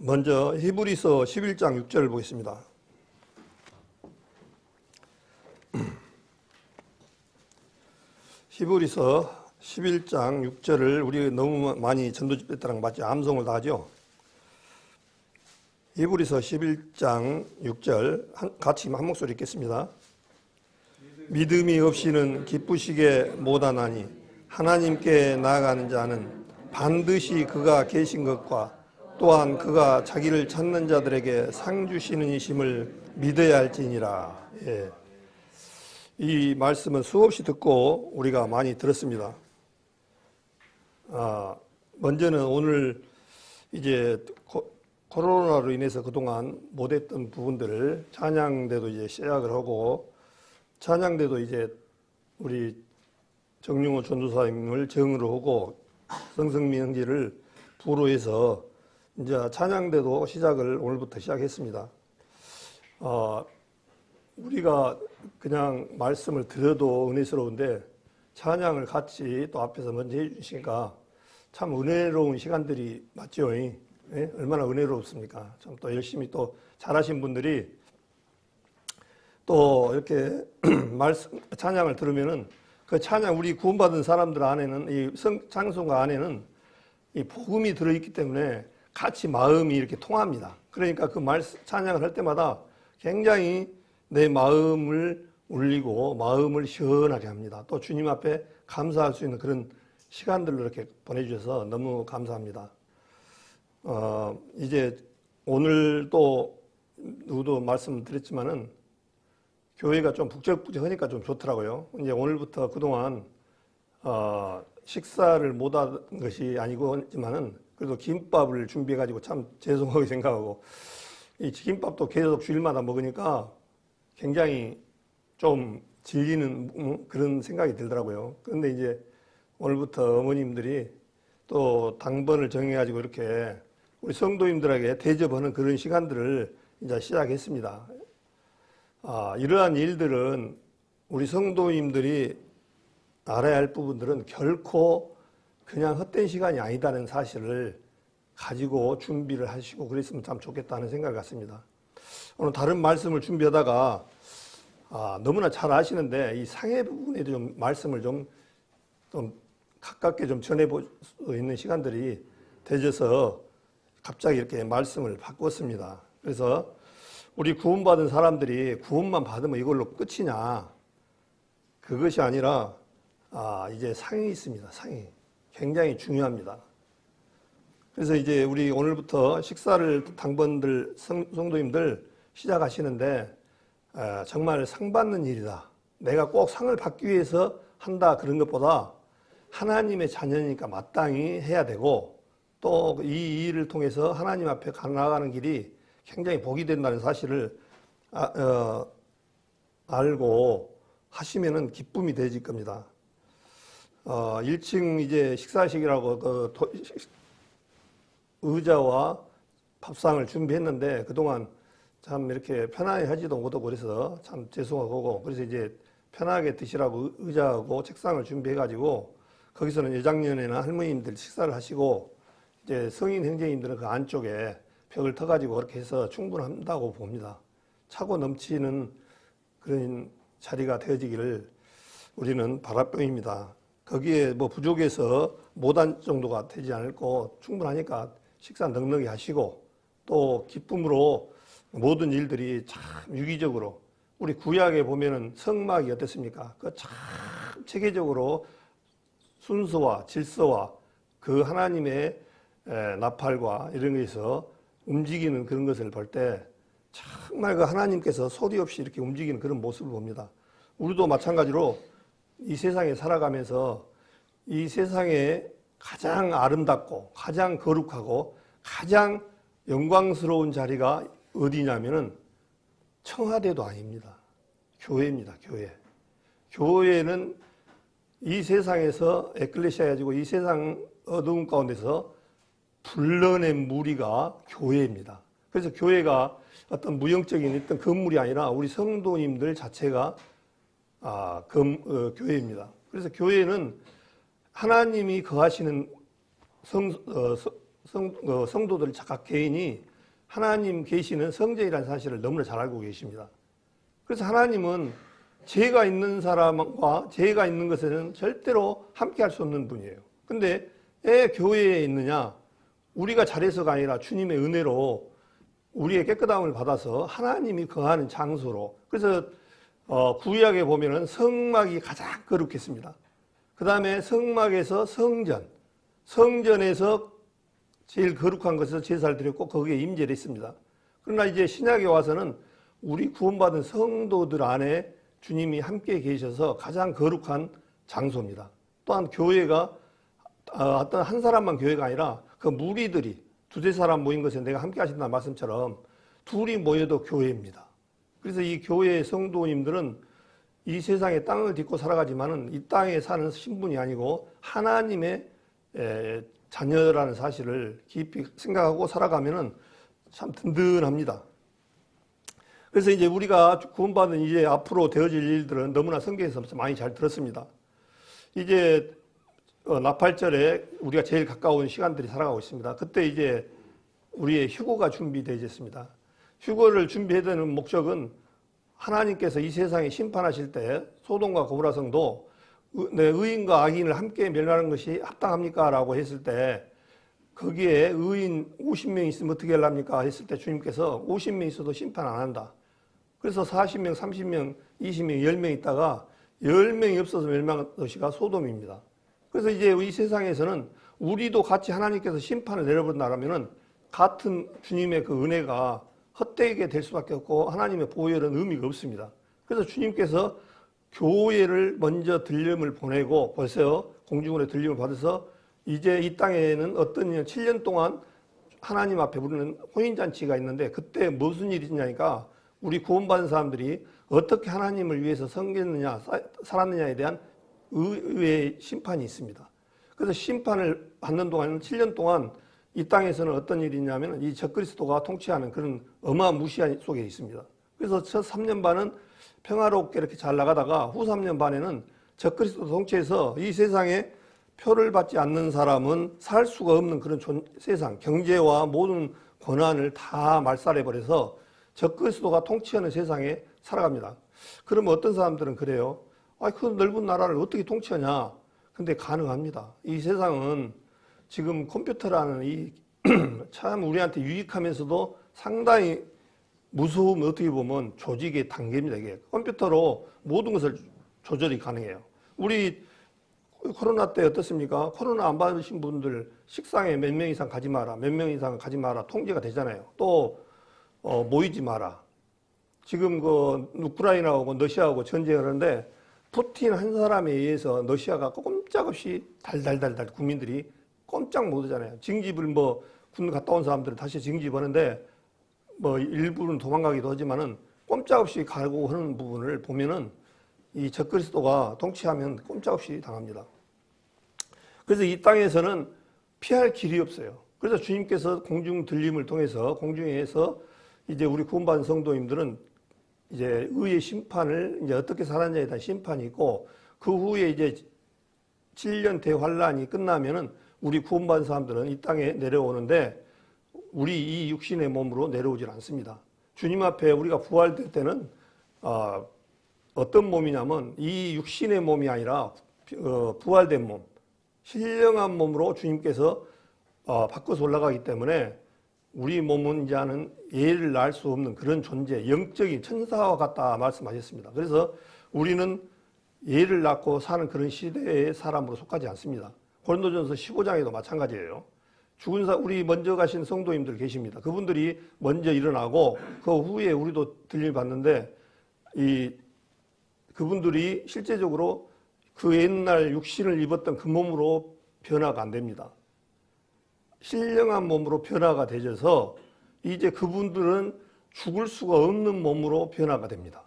먼저 히브리서 11장 6절을 보겠습니다. 히브리서 11장 6절을 우리 너무 많이 전도집회 때랑 맞지 암송을 다 하죠. 히브리서 11장 6절 같이 한 목소리 읽겠습니다. 믿음이 없이는 기쁘시게 못하나니 하나님께 나아가는 자는 반드시 그가 계신 것과 또한 그가 자기를 찾는 자들에게 상 주시는 이심을 믿어야 할지니라. 예. 이 말씀은 수없이 듣고 우리가 많이 들었습니다. 먼저는 오늘 이제 코로나로 인해서 그동안 못했던 부분들을 찬양대도 이제 시작을 하고, 찬양대도 이제 우리 정용호 전도사님을 정으로 하고 성성민 형제를 부로 해서 이제 찬양대도 시작을 오늘부터 시작했습니다. 우리가 그냥 말씀을 들어도 은혜스러운데 찬양을 같이 또 앞에서 먼저 해주시니까 참 은혜로운 시간들이 맞죠? 예? 얼마나 은혜롭습니까? 참 또 열심히 또 잘하신 분들이 또 이렇게 말씀 찬양을 들으면은 그 찬양 우리 구원받은 사람들 안에는 이 찬송가 안에는 이 복음이 들어있기 때문에 같이 마음이 이렇게 통합니다. 그러니까 그 찬양을 할 때마다 굉장히 내 마음을 울리고 마음을 시원하게 합니다. 또 주님 앞에 감사할 수 있는 그런 시간들로 이렇게 보내주셔서 너무 감사합니다. 이제 오늘 또 누구도 말씀드렸지만은 교회가 좀 북적북적하니까 좀 좋더라고요. 이제 오늘부터 그동안 식사를 못한 것이 아니고지만은 그래도 김밥을 준비해가지고 참 죄송하게 생각하고 이 김밥도 계속 주일마다 먹으니까 굉장히 좀 질리는 그런 생각이 들더라고요. 그런데 이제 오늘부터 어머님들이 또 당번을 정해가지고 이렇게 우리 성도님들에게 대접하는 그런 시간들을 이제 시작했습니다. 이러한 일들은 우리 성도님들이 알아야 할 부분들은 결코 그냥 헛된 시간이 아니다는 사실을 가지고 준비를 하시고 그랬으면 참 좋겠다는 생각을 갖습니다. 오늘 다른 말씀을 준비하다가 너무나 잘 아시는데 이 상해 부분에도 좀 말씀을 좀 가깝게 좀 전해볼 수 있는 시간들이 되져서 갑자기 이렇게 말씀을 바꿨습니다. 그래서 우리 구원받은 사람들이 구원만 받으면 이걸로 끝이냐, 그것이 아니라 이제 상이 있습니다. 상이 굉장히 중요합니다. 그래서 이제 우리 오늘부터 식사를 당번들 성도님들 시작하시는데 정말 상 받는 일이다. 내가 꼭 상을 받기 위해서 한다 그런 것보다 하나님의 자녀니까 마땅히 해야 되고 또 이 일을 통해서 하나님 앞에 나아가는 길이 굉장히 복이 된다는 사실을 알고 하시면은 기쁨이 되실 겁니다. 1층 이제 식사식이라고 의자와 밥상을 준비했는데 그동안 참 이렇게 편하게 하지도 못하고 그래서 참 죄송하고 그래서 이제 편하게 드시라고 의자하고 책상을 준비해가지고 거기서는 여장년이나 할머님들 식사를 하시고 이제 성인 형제님들은 그 안쪽에 벽을 터가지고 그렇게 해서 충분한다고 봅니다. 차고 넘치는 그런 자리가 되어지기를 우리는 바라봅니다. 거기에 뭐 부족해서 못한 정도가 되지 않고 충분하니까 식사 넉넉히 하시고 또 기쁨으로 모든 일들이 참 유기적으로 우리 구약에 보면은 성막이 어땠습니까? 그 참 체계적으로 순서와 질서와 그 하나님의 나팔과 이런 것에서 움직이는 그런 것을 볼 때 정말 그 하나님께서 소리 없이 이렇게 움직이는 그런 모습을 봅니다. 우리도 마찬가지로 이 세상에 살아가면서 이 세상에 가장 아름답고 가장 거룩하고 가장 영광스러운 자리가 어디냐면은 청와대도 아닙니다. 교회입니다. 교회. 교회는 이 세상에서 에클레시아 가지고 이 세상 어두운 가운데서 불러낸 무리가 교회입니다. 그래서 교회가 어떤 무형적인 어떤 건물이 아니라 우리 성도님들 자체가 교회입니다. 그래서 교회는 하나님이 거하시는 성도들 각 개인이 하나님 계시는 성전이라는 사실을 너무나 잘 알고 계십니다. 그래서 하나님은 죄가 있는 사람과 죄가 있는 것에는 절대로 함께 할 수 없는 분이에요. 근데 왜 교회에 있느냐? 우리가 잘해서가 아니라 주님의 은혜로 우리의 깨끗함을 받아서 하나님이 거하는 장소로. 그래서 구약에 보면은 성막이 가장 거룩했습니다. 그 다음에 성막에서 성전, 성전에서 제일 거룩한 것에서 제사를 드렸고 거기에 임재를 했습니다. 그러나 이제 신약에 와서는 우리 구원받은 성도들 안에 주님이 함께 계셔서 가장 거룩한 장소입니다. 또한 교회가 어떤 한 사람만 교회가 아니라 그 무리들이 두세 사람 모인 것에 내가 함께 하신다는 말씀처럼 둘이 모여도 교회입니다. 그래서 이 교회의 성도님들은 이 세상에 땅을 딛고 살아가지만은 이 땅에 사는 신분이 아니고 하나님의 자녀라는 사실을 깊이 생각하고 살아가면은 참 든든합니다. 그래서 이제 우리가 구원받은 이제 앞으로 되어질 일들은 너무나 성경에서 많이 잘 들었습니다. 이제 나팔절에 우리가 제일 가까운 시간들이 살아가고 있습니다. 그때 이제 우리의 휴거가 준비되어졌습니다. 휴거를 준비해야 되는 목적은 하나님께서 이 세상에 심판하실 때 소돔과 고모라 성도 의인과 악인을 함께 멸하는 것이 합당합니까? 라고 했을 때 거기에 의인 50명 있으면 어떻게 하랍니까? 했을 때 주님께서 50명 있어도 심판 안 한다. 그래서 40명, 30명, 20명, 10명 있다가 10명이 없어서 멸망한 도시가 소돔입니다. 그래서 이제 이 세상에서는 우리도 같이 하나님께서 심판을 내려본다라면은 같은 주님의 그 은혜가 헛되게 될 수밖에 없고 하나님의 보혈은 의미가 없습니다. 그래서 주님께서 교회를 먼저 들림을 보내고 벌써 공중으로 들림을 받아서 이제 이 땅에는 어떤 7년 동안 하나님 앞에 부르는 혼인잔치가 있는데 그때 무슨 일이 있냐니까 우리 구원받은 사람들이 어떻게 하나님을 위해서 섬겼느냐 살았느냐에 대한 의의 심판이 있습니다. 그래서 심판을 받는 동안은 7년 동안 이 땅에서는 어떤 일이 있냐면 이 적그리스도가 통치하는 그런 어마무시한 속에 있습니다. 그래서 첫 3년 반은 평화롭게 이렇게 잘 나가다가 후 3년 반에는 적그리스도 통치해서 이 세상에 표를 받지 않는 사람은 살 수가 없는 그런 세상, 경제와 모든 권한을 다 말살해버려서 적그리스도가 통치하는 세상에 살아갑니다. 그러면 어떤 사람들은 그래요. 그 넓은 나라를 어떻게 통치하냐. 근데 가능합니다. 이 세상은 지금 컴퓨터라는 이 참 우리한테 유익하면서도 상당히 무서움 어떻게 보면 조직의 단계입니다. 이게 컴퓨터로 모든 것을 조절이 가능해요. 우리 코로나 때 어떻습니까? 코로나 안 받으신 분들 식상에 몇 명 이상 가지 마라, 몇 명 이상 가지 마라 통제가 되잖아요. 또 모이지 마라. 지금 그 우크라이나하고 러시아하고 전쟁을 하는데 푸틴 한 사람에 의해서 러시아가 꼼짝없이 달달달달 국민들이 꼼짝 못 하잖아요. 징집을 군 갔다 온 사람들은 다시 징집하는데 일부는 도망가기도 하지만은 꼼짝없이 가고 하는 부분을 보면은 이 적그리스도가 통치하면 꼼짝없이 당합니다. 그래서 이 땅에서는 피할 길이 없어요. 그래서 주님께서 공중 들림을 통해서 공중에서 이제 우리 구원받은 성도님들은 이제 의의 심판을 이제 어떻게 살았냐에 대한 심판이 있고 그 후에 이제 7년 대환란이 끝나면은 우리 구원받은 사람들은 이 땅에 내려오는데 우리 이 육신의 몸으로 내려오질 않습니다. 주님 앞에 우리가 부활될 때는 어떤 몸이냐면 이 육신의 몸이 아니라 부활된 몸, 신령한 몸으로 주님께서 바꿔서 올라가기 때문에 우리 몸은 이제는 예를 낳을 수 없는 그런 존재, 영적인 천사와 같다 말씀하셨습니다. 그래서 우리는 예를 낳고 사는 그런 시대의 사람으로 속하지 않습니다. 고린도전서 15장에도 마찬가지예요. 죽은 우리 먼저 가신 성도님들 계십니다. 그분들이 먼저 일어나고 그 후에 우리도 들림을 받는데 그분들이 실제적으로 그 옛날 육신을 입었던 그 몸으로 변화가 안 됩니다. 신령한 몸으로 변화가 되셔서 이제 그분들은 죽을 수가 없는 몸으로 변화가 됩니다.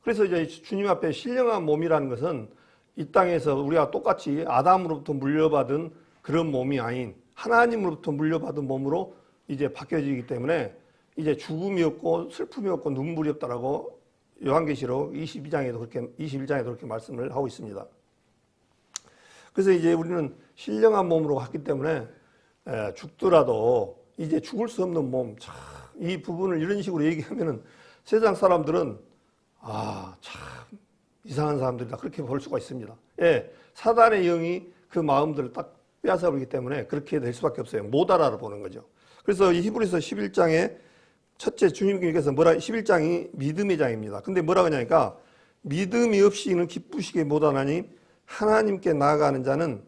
그래서 이제 주님 앞에 신령한 몸이라는 것은 이 땅에서 우리가 똑같이 아담으로부터 물려받은 그런 몸이 아닌 하나님으로부터 물려받은 몸으로 이제 바뀌어지기 때문에 이제 죽음이 없고 슬픔이 없고 눈물이 없다라고 요한계시록 21장에도 그렇게 말씀을 하고 있습니다. 그래서 이제 우리는 신령한 몸으로 갔기 때문에 죽더라도 이제 죽을 수 없는 몸, 이 부분을 이런 식으로 얘기하면은 세상 사람들은 참 이상한 사람들이다 그렇게 볼 수가 있습니다. 예, 사단의 영이 그 마음들을 딱 빼앗아버리기 때문에 그렇게 될 수밖에 없어요. 못 알아보는 거죠. 그래서 이 히브리서 11장에 첫째 주님께서 11장이 믿음의 장입니다. 근데 뭐라 그러냐니까 믿음이 없이는 기쁘시게 못하나니 하나님께 나아가는 자는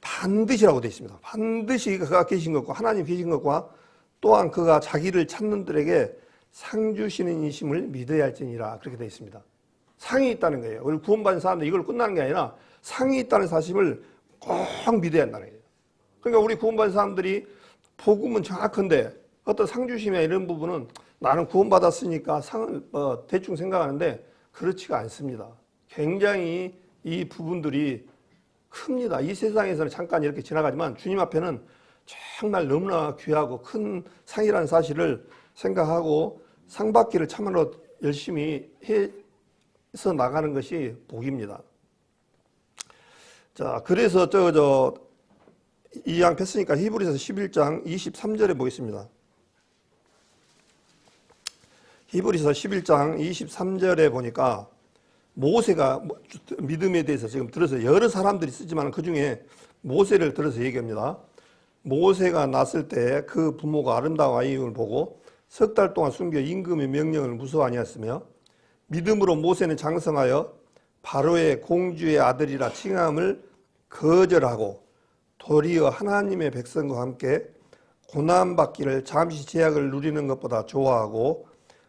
반드시라고 되어 있습니다. 반드시 그가 계신 것과 하나님 계신 것과 또한 그가 자기를 찾는 들에게 상 주시는 이심을 믿어야 할지니라 그렇게 되어 있습니다. 상이 있다는 거예요. 우리 구원받은 사람들 이걸 끝나는 게 아니라 상이 있다는 사실을 꼭 믿어야 한다는 거예요. 그러니까 우리 구원받은 사람들이 복음은 정확한데 어떤 상 주심이나 이런 부분은 나는 구원받았으니까 상을 대충 생각하는데 그렇지가 않습니다. 굉장히 이 부분들이 큽니다. 이 세상에서는 잠깐 이렇게 지나가지만 주님 앞에는 정말 너무나 귀하고 큰 상이라는 사실을 생각하고 상 받기를 참으로 열심히 해서 나가는 것이 복입니다. 자, 그래서 이양 폈으니까 히브리서 11장 23절에 보겠습니다. 히브리서 11장 23절에 보니까 모세가 믿음에 대해서 지금 들어서 여러 사람들이 쓰지만 그 중에 모세를 들어서 얘기합니다. 모세가 났을 때 그 부모가 아름다운 아이를 보고 석 달 동안 숨겨 임금의 명령을 무서워 아니었으며 믿음으로 모세는 장성하여 바로의 공주의 아들이라 칭함을 거절하고 도리어 하나님의 백성과 함께 고난받기를 잠시 제약을 누리는 것보다 좋아하고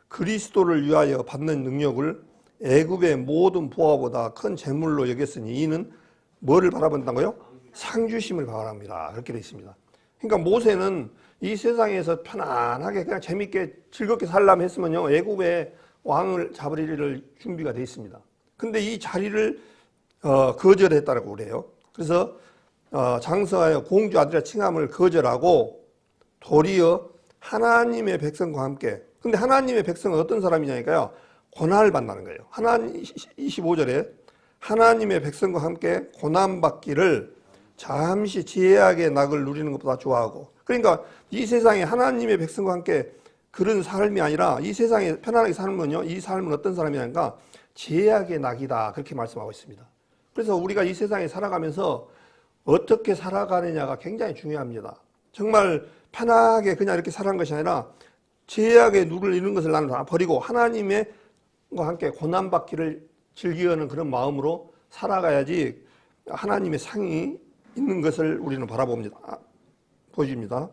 그리스도를 위하여 받는 능력을 애굽의 모든 보화보다 큰 재물로 여겼으니 이는 뭐를 바라본다고요? 상주심을 바랍니다. 그렇게 되어 있습니다. 그러니까 모세는 이 세상에서 편안하게 그냥 재밌게 즐겁게 살려면 했으면요 애굽의 왕을 잡으리를 준비가 되어 있습니다. 근데 이 자리를 거절했다고 그래요. 그래서 장성하여 공주 아들의 칭함을 거절하고 도리어 하나님의 백성과 함께, 근데 하나님의 백성은 어떤 사람이냐니까요 고난을 받는 거예요. 25절에 하나님의 백성과 함께 고난받기를 잠시 제약의 낙을 누리는 것보다 좋아하고, 그러니까 이 세상에 하나님의 백성과 함께 그런 삶이 아니라 이 세상에 편안하게 살면요 이 삶은 어떤 삶이냐니까 제약의 낙이다 그렇게 말씀하고 있습니다. 그래서 우리가 이 세상에 살아가면서 어떻게 살아가느냐가 굉장히 중요합니다. 정말 편하게 그냥 이렇게 살아가는 것이 아니라 제약의 누를 이루는 것을 나는 다 버리고 하나님과 함께 고난받기를 즐기는 그런 마음으로 살아가야지 하나님의 상이 있는 것을 우리는 바라봅니다. 보여줍니다.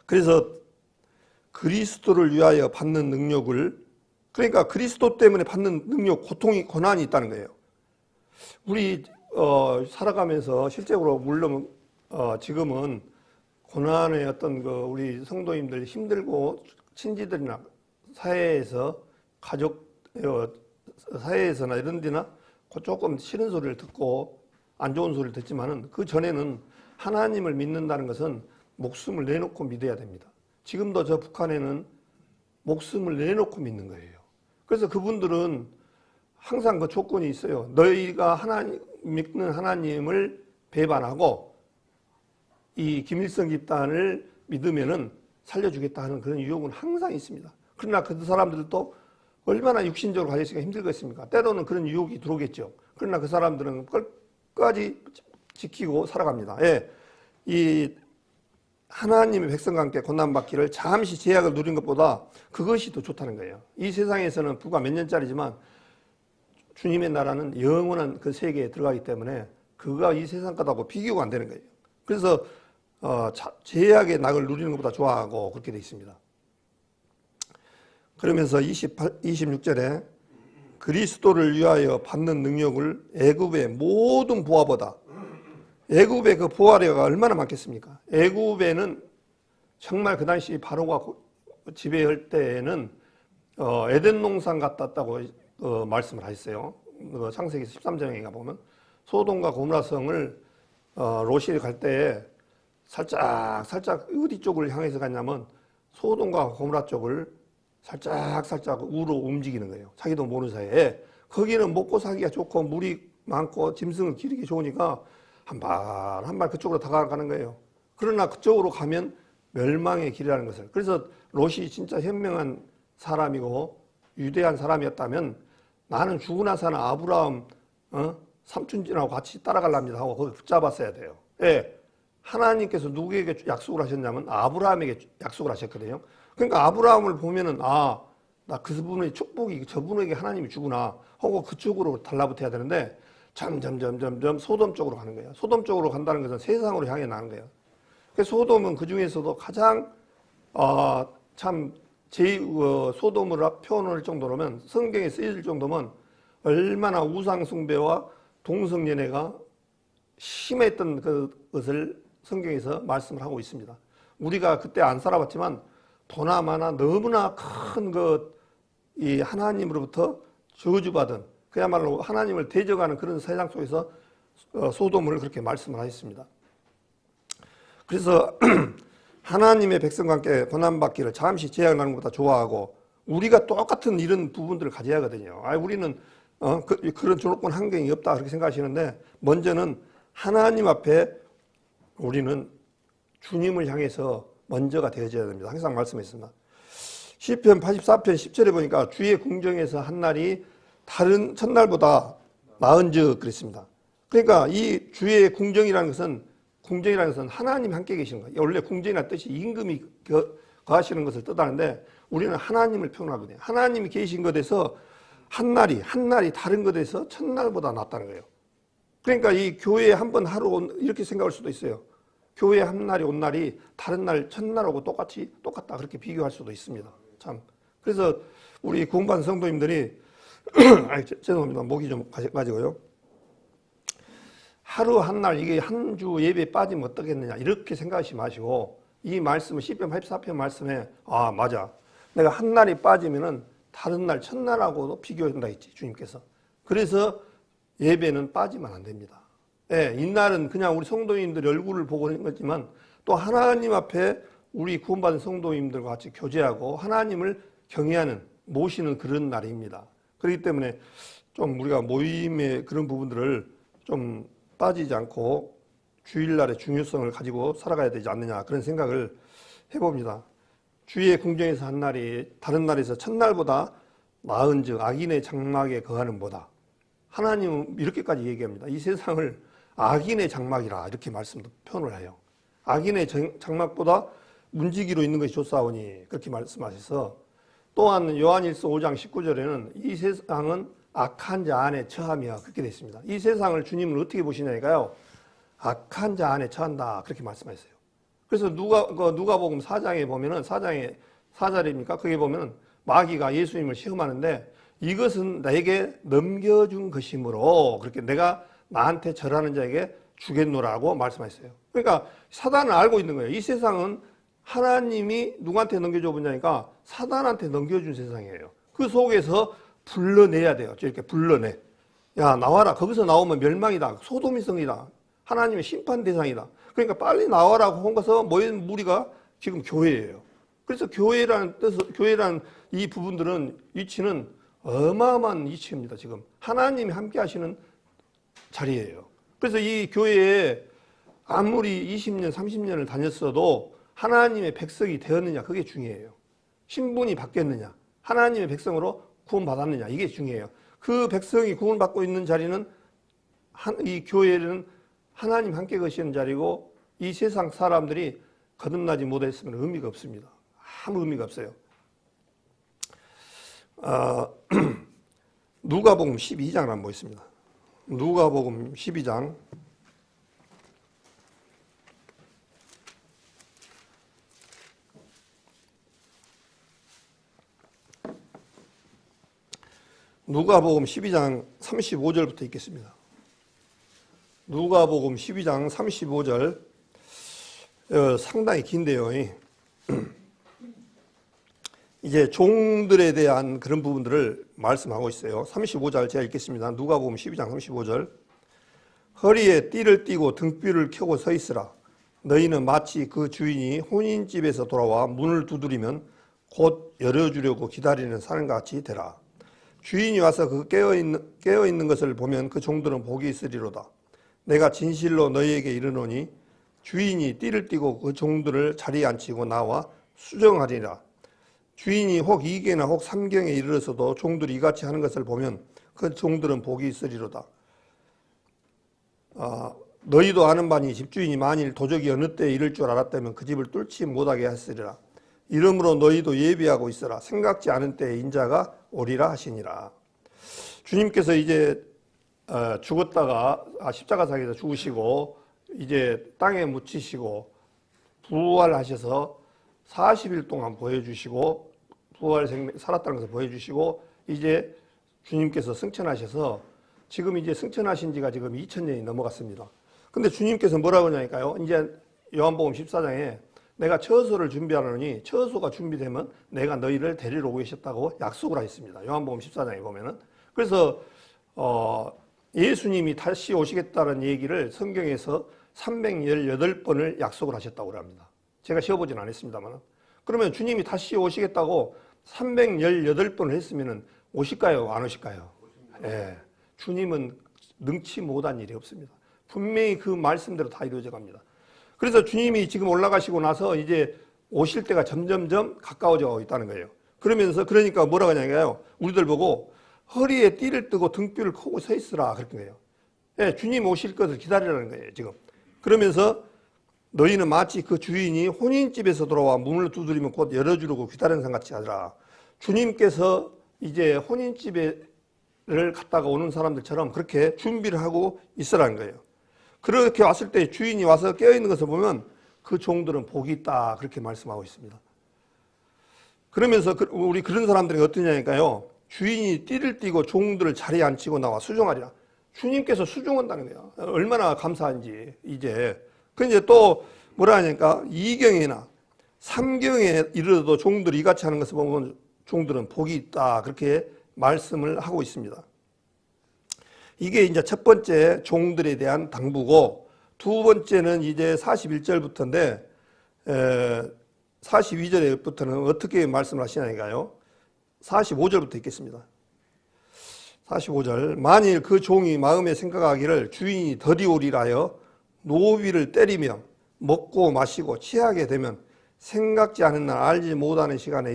그래서 그리스도를 위하여 받는 능력을, 그러니까 그리스도 때문에 받는 능력, 고통이, 고난이 있다는 거예요. 우리 살아가면서 실제로 물론 지금은 고난의 어떤 우리 성도님들 힘들고 친지들이나 사회에서 가족 사회에서나 이런 데나 조금 싫은 소리를 듣고 안 좋은 소리를 듣지만은 그 전에는 하나님을 믿는다는 것은 목숨을 내놓고 믿어야 됩니다. 지금도 저 북한에는 목숨을 내놓고 믿는 거예요. 그래서 그분들은 항상 그 조건이 있어요. 너희가 믿는 하나님을 배반하고 이 김일성 집단을 믿으면은 살려주겠다 하는 그런 유혹은 항상 있습니다. 그러나 그 사람들도 얼마나 육신적으로 가지기가 힘들겠습니까? 때로는 그런 유혹이 들어오겠죠. 그러나 그 사람들은 끝까지 지키고 살아갑니다. 예. 이 하나님의 백성과 함께 고난받기를 잠시 제약을 누린 것보다 그것이 더 좋다는 거예요. 이 세상에서는 불과 몇 년짜리지만 주님의 나라는 영원한 그 세계에 들어가기 때문에 그가 이 세상 것하고 비교가 안 되는 거예요. 그래서 제약의 낙을 누리는 것보다 좋아하고 그렇게 되어 있습니다. 그러면서 26절에 그리스도를 위하여 받는 능력을 애굽의 모든 보화보다, 애굽의 그 보화량가 얼마나 많겠습니까? 애굽에는 정말 그 당시 바로가 지배할 때에는 에덴 농산 같았다고 말씀을 하셨어요. 창세기 13장에 보면 소돔과 고모라성을 롯이 갈 때에 살짝 어디 쪽을 향해서 갔냐면 소돔과 고모라 쪽을 살짝 우로 움직이는 거예요. 자기도 모르는 사이에. 거기는 먹고 살기가 좋고 물이 많고 짐승을 기르기 좋으니까 한 발 그쪽으로 다가가는 거예요. 그러나 그쪽으로 가면 멸망의 길이라는 것을. 그래서 롯이 진짜 현명한 사람이고 위대한 사람이었다면 나는 죽으나 사는 아브라함 삼촌진하고 같이 따라갈랍니다 하고 거기 붙잡았어야 돼요. 예, 하나님께서 누구에게 약속을 하셨냐면 아브라함에게 약속을 하셨거든요. 그러니까 아브라함을 보면은 나 그분의 축복이 저분에게 하나님이 주구나 하고 그쪽으로 달라붙어야 되는데 점점 소돔 쪽으로 가는 거예요. 소돔 쪽으로 간다는 것은 세상으로 향해 나는 거예요. 그래서 소돔은 그 중에서도 가장 소돔을 표현할 정도로면 성경에 쓰여질 정도면 얼마나 우상 숭배와 동성연애가 심했던 그것을 성경에서 말씀을 하고 있습니다. 우리가 그때 안 살아봤지만 도나마나 너무나 큰 이 하나님으로부터 저주받은 그야말로 하나님을 대적하는 그런 세상 속에서 소돔을 그렇게 말씀을 하셨습니다. 그래서 하나님의 백성과 함께 고난받기를 잠시 제약나는 것보다 좋아하고 우리가 똑같은 이런 부분들을 가져야 하거든요. 우리는 그런 조건 환경이 없다 그렇게 생각하시는데 먼저는 하나님 앞에 우리는 주님을 향해서 먼저가 되어져야 됩니다. 항상 말씀했습니다. 시편 84편 10절에 보니까 주의 궁정에서 한 날이 다른 첫날보다 나은즉 그랬습니다. 그러니까 이 주의 궁정이라는 것은 하나님 함께 계시는 거예요. 원래 궁정이라는 뜻이 임금이 거하시는 것을 뜻하는데 우리는 하나님을 표현하거든요. 하나님이 계신 것에서 한 날이 다른 것에서 첫날보다 낫다는 거예요. 그러니까 이 교회에 한 번 하루 이렇게 생각할 수도 있어요. 교회에 한 날이 온 날이 다른 날 첫날하고 똑같다 그렇게 비교할 수도 있습니다. 참. 그래서 우리 구원받은 성도님들이 죄송합니다. 목이 좀 가지고요. 하루 한 날 이게 한 주 예배에 빠지면 어떻겠느냐 이렇게 생각하지 마시고 이 말씀은 시편 84편 말씀에 맞아. 내가 한 날이 빠지면은 다른 날 첫날하고도 비교한다 했지 주님께서. 그래서 예배는 빠지면 안 됩니다. 예, 이날은 그냥 우리 성도님들 얼굴을 보고 있는 거지만 또 하나님 앞에 우리 구원받은 성도님들과 같이 교제하고 하나님을 경외하는 모시는 그런 날입니다. 그렇기 때문에 좀 우리가 모임의 그런 부분들을 좀 빠지지 않고 주일날의 중요성을 가지고 살아가야 되지 않느냐 그런 생각을 해봅니다. 주의 궁정에서 한 날이 다른 날에서 첫날보다 나은즉 악인의 장막에 거하는 보다. 하나님은 이렇게까지 얘기합니다. 이 세상을 악인의 장막이라 이렇게 말씀도 표현을 해요. 악인의 장막보다 문지기로 있는 것이 좋사오니 그렇게 말씀하셔서 또한 요한일서 5장 19절에는 이 세상은 악한 자 안에 처함이야 그렇게 되어 있습니다. 이 세상을 주님은 어떻게 보시냐니까요. 악한 자 안에 처한다 그렇게 말씀하셨어요. 그래서 누가복음 4장에 보면은 4절입니까? 거기에 보면은 마귀가 예수님을 시험하는데 이것은 나에게 넘겨준 것이므로 그렇게 내가 나한테 절하는 자에게 주겠노라고 말씀하셨어요. 그러니까 사단은 알고 있는 거예요. 이 세상은 하나님이 누구한테 넘겨줘 보냐니까 사단한테 넘겨준 세상이에요. 그 속에서 불러내야 돼요. 이렇게 불러내. 야 나와라. 거기서 나오면 멸망이다. 소돔이성이다. 하나님의 심판 대상이다. 그러니까 빨리 나와라고 한 것서 모인 무리가 지금 교회예요. 그래서 교회라는 이 부분들은 위치는 어마어마한 위치입니다. 지금 하나님이 함께 하시는 자리예요. 그래서 이 교회에 아무리 20년, 30년을 다녔어도 하나님의 백성이 되었느냐 그게 중요해요. 신분이 바뀌었느냐 하나님의 백성으로 구원받았느냐 이게 중요해요. 그 백성이 구원받고 있는 자리는 이 교회는 하나님 함께 계시는 자리고 이 세상 사람들이 거듭나지 못했으면 의미가 없습니다. 아무 의미가 없어요. 누가복음 12장을 한번 보겠습니다. 누가복음 12장 누가복음 12장 35절부터 읽겠습니다. 누가복음 12장 35절 상당히 긴데요. 이제 종들에 대한 그런 부분들을 말씀하고 있어요. 35절 제가 읽겠습니다. 누가복음 12장 35절 허리에 띠를 띠고 등불을 켜고 서 있으라. 너희는 마치 그 주인이 혼인집에서 돌아와 문을 두드리면 곧 열어주려고 기다리는 사람같이 되라. 주인이 와서 그 깨어있는 것을 보면 그 종들은 복이 있으리로다. 내가 진실로 너희에게 이르노니 주인이 띠를 띠고 그 종들을 자리에 앉히고 나와 수정하리라. 주인이 혹 2경이나 혹 3경에 이르러서도 종들이 이같이 하는 것을 보면 그 종들은 복이 있으리로다. 너희도 아는 바니 집주인이 만일 도적이 어느 때에 이를 줄 알았다면 그 집을 뚫지 못하게 하시리라. 이러므로 너희도 예비하고 있어라. 생각지 않은 때에 인자가 오리라 하시니라. 주님께서 이제 죽었다가 십자가상에서 죽으시고 이제 땅에 묻히시고 부활하셔서 40일 동안 보여주시고 살았다는 것을 보여주시고 이제 주님께서 승천하셔서 지금 이제 승천하신 지가 지금 2000년이 넘어갔습니다. 근데 주님께서 뭐라고 하냐니까요. 이제 요한복음 14장에 내가 처소를 준비하노니 처소가 준비되면 내가 너희를 데리러 오겠다고 약속을 하셨습니다. 요한복음 14장에 보면은. 그래서 예수님이 다시 오시겠다는 얘기를 성경에서 318번을 약속을 하셨다고 합니다. 제가 시어보진 않았습니다만. 그러면 주님이 다시 오시겠다고 318번을 했으면 오실까요? 안 오실까요? 예. 주님은 능치 못한 일이 없습니다. 분명히 그 말씀대로 다 이루어져 갑니다. 그래서 주님이 지금 올라가시고 나서 이제 오실 때가 점점점 가까워져 있다는 거예요. 그러니까 뭐라고 하냐면요. 우리들 보고 허리에 띠를 뜨고 등불을 켜고 서 있으라 그랬던 거예요. 예, 주님 오실 것을 기다리라는 거예요, 지금. 그러면서 너희는 마치 그 주인이 혼인집에서 돌아와 문을 두드리면 곧 열어주려고 기다리는 사람 같이 하더라. 주님께서 이제 혼인집을 갔다가 오는 사람들처럼 그렇게 준비를 하고 있으라는 거예요. 그렇게 왔을 때 주인이 와서 깨어있는 것을 보면 그 종들은 복이 있다 그렇게 말씀하고 있습니다. 그러면서 우리 그런 사람들이 어떠냐니까요. 주인이 띠를 띠고 종들을 자리에 앉히고 나와 수종하리라. 주님께서 수종한다는 거예요. 얼마나 감사한지 이제. 근데 또 뭐라 하니까 2경이나 3경에 이르러도 종들이 이같이 하는 것을 보면 종들은 복이 있다 그렇게 말씀을 하고 있습니다. 이게 이제 첫 번째 종들에 대한 당부고 두 번째는 이제 41절부터인데 42절부터는 어떻게 말씀을 하시냐니까요. 45절부터 읽겠습니다. 45절 만일 그 종이 마음에 생각하기를 주인이 더디 오리라 하여 노비를 때리며 먹고 마시고 취하게 되면 생각지 않은 날 알지 못하는 시간에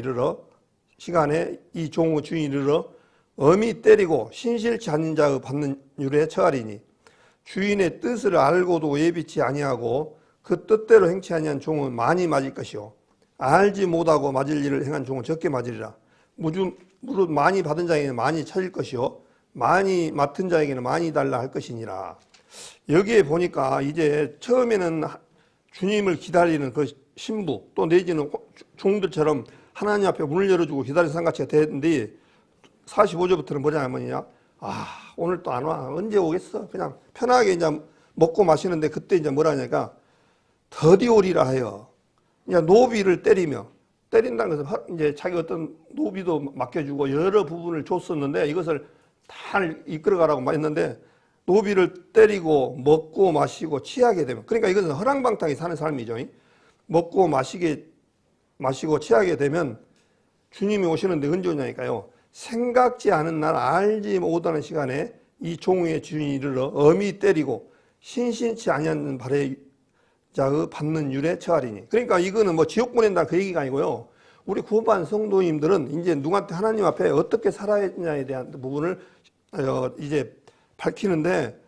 이 종의 주인이 이르러 엄히 때리고 신실치 않은 자의 받는 율에 처하리니 주인의 뜻을 알고도 예비치 아니하고 그 뜻대로 행치 아니한 종은 많이 맞을 것이요 알지 못하고 맞을 일을 행한 종은 적게 맞으리라. 무릇 많이 받은 자에게는 많이 찾을 것이요 많이 맡은 자에게는 많이 달라 할 것이니라. 여기에 보니까 이제 처음에는 주님을 기다리는 그 신부 또 내지는 종들처럼 하나님 앞에 문을 열어주고 기다리는 사람같이 됐는데 45절부터는 뭐냐면요. 오늘 또 안 와. 언제 오겠어? 그냥 편하게 이제 먹고 마시는데 그때 이제 뭐라 하냐니까 더디 오리라 하여 그냥 노비를 때린다는 것은 이제 자기 어떤 노비도 맡겨주고 여러 부분을 줬었는데 이것을 다 이끌어가라고 했는데 노비를 때리고 먹고 마시고 취하게 되면 그러니까 이것은 허랑방탕히 사는 삶이죠. 먹고 마시고 취하게 되면 주님이 오시는데 언제 오냐니까요. 생각지 않은 날 알지 못하는 시간에 이 종의 주인이 이르러 엄히 때리고 신신치 아니한 발의 자의 받는 율에 처하리니. 그러니까 이거는 뭐 지옥 보낸다 그 얘기가 아니고요. 우리 구원받은 성도님들은 이제 누구한테 하나님 앞에 어떻게 살아야 하냐에 대한 부분을 이제 밝히는데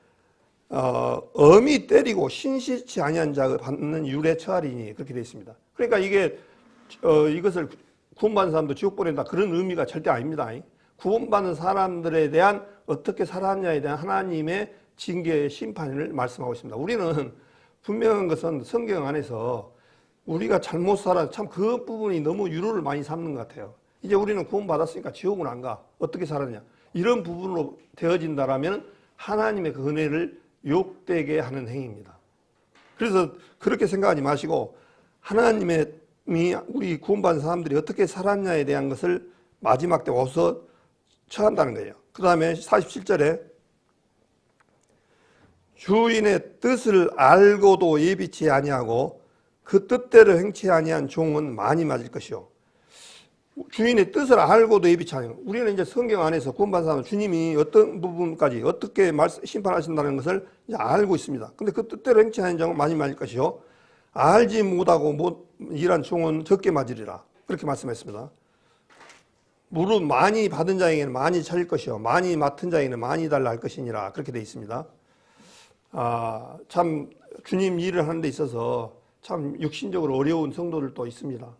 엄히 때리고 신실치 아니한 자의 받는 율에 처하리니 그렇게 되어 있습니다. 그러니까 이게 이것을 구원받은 사람도 지옥 보낸다 그런 의미가 절대 아닙니다. 구원받는 사람들에 대한 어떻게 살았냐에 대한 하나님의 징계의 심판을 말씀하고 있습니다. 우리는 분명한 것은 성경 안에서 우리가 잘못 살아 참 그 부분이 너무 유로를 많이 삼는 것 같아요. 이제 우리는 구원받았으니까 지옥은 안 가. 어떻게 살았냐. 이런 부분으로 되어진다라면 하나님의 그 은혜를 욕되게 하는 행위입니다. 그래서 그렇게 생각하지 마시고 하나님의 우리 구원받은 사람들이 어떻게 살았냐에 대한 것을 마지막 때 와서 처한다는 거예요. 그 다음에 47절에 주인의 뜻을 알고도 예비치 아니하고 그 뜻대로 행치 아니한 종은 많이 맞을 것이요. 주인의 뜻을 알고도 예비치 아니하고 우리는 이제 성경 안에서 구원받은 사람은 주님이 어떤 부분까지 어떻게 심판하신다는 것을 이제 알고 있습니다. 근데 그 뜻대로 행치 아니한 종은 많이 맞을 것이요. 알지 못하고 일한 종은 적게 맞으리라. 그렇게 말씀했습니다. 무릇 많이 받은 자에게는 많이 차릴 것이요 많이 맡은 자에게는 많이 달라 할 것이니라. 그렇게 되어 있습니다. 참 주님 일을 하는 데 있어서 참 육신적으로 어려운 성도들도 있습니다.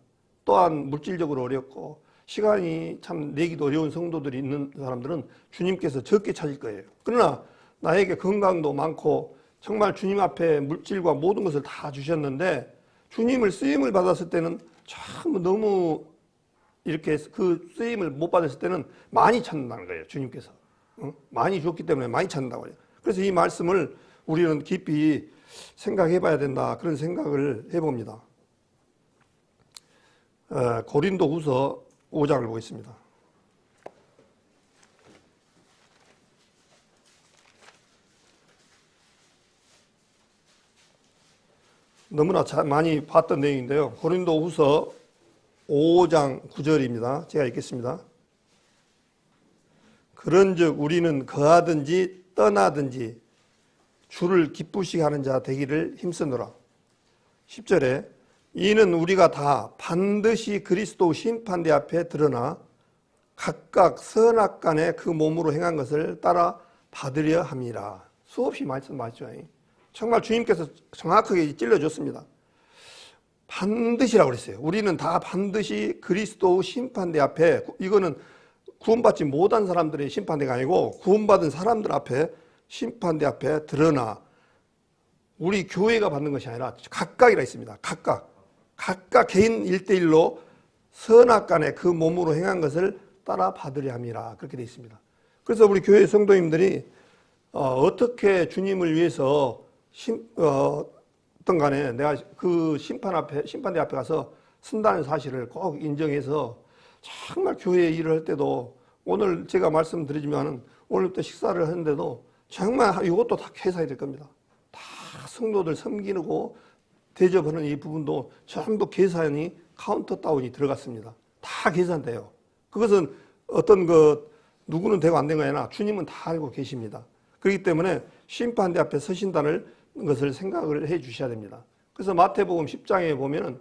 또한 물질적으로 어렵고 시간이 참 내기도 어려운 성도들이 있는 사람들은 주님께서 적게 찾을 거예요. 그러나 나에게 건강도 많고 정말 주님 앞에 물질과 모든 것을 다 주셨는데 주님을 쓰임을 받았을 때는 참 너무 이렇게 그 쓰임을 못 받았을 때는 많이 찾는다는 거예요. 주님께서 많이 줬기 때문에 많이 찾는다고 해요. 그래서 이 말씀을 우리는 깊이 생각해 봐야 된다, 그런 생각을 해봅니다. 고린도후서 5장을 보겠습니다. 너무나 많이 봤던 내용인데요. 고린도후서 5장 9절입니다. 제가 읽겠습니다. 그런즉 우리는 거하든지 떠나든지 주를 기쁘시게 하는 자 되기를 힘쓰노라. 10절에 이는 우리가 다 반드시 그리스도 심판대 앞에 드러나 각각 선악간에 그 몸으로 행한 것을 따라 받으려 함이라. 수없이 말씀 맞죠. 정말 주님께서 정확하게 찔러줬습니다. 반드시라고 그랬어요. 우리는 다 반드시 그리스도 심판대 앞에, 이거는 구원받지 못한 사람들의 심판대가 아니고 구원받은 사람들 앞에, 심판대 앞에 드러나, 우리 교회가 받는 것이 아니라 각각이라 있습니다. 각각 개인 1대1로 선악간에 그 몸으로 행한 것을 따라 받으려 함이라. 그렇게 되어 있습니다. 그래서 우리 교회 성도님들이 어떻게 주님을 위해서 어떤 간에 내가 그 심판대 앞에 가서 쓴다는 사실을 꼭 인정해서 정말 교회 일을 할 때도, 오늘 제가 말씀드리지만은 오늘부터 식사를 하는데도 정말 이것도 다 계산이 될 겁니다. 다 성도들 섬기고 대접하는 이 부분도 전부 계산이 카운터 다운이 들어갔습니다. 다 계산돼요. 그것은 어떤 누구는 되고 안 된 거 아니라 주님은 다 알고 계십니다. 그렇기 때문에 심판대 앞에 서신다는 것을 생각을 해 주셔야 됩니다. 그래서 마태복음 10장에 보면은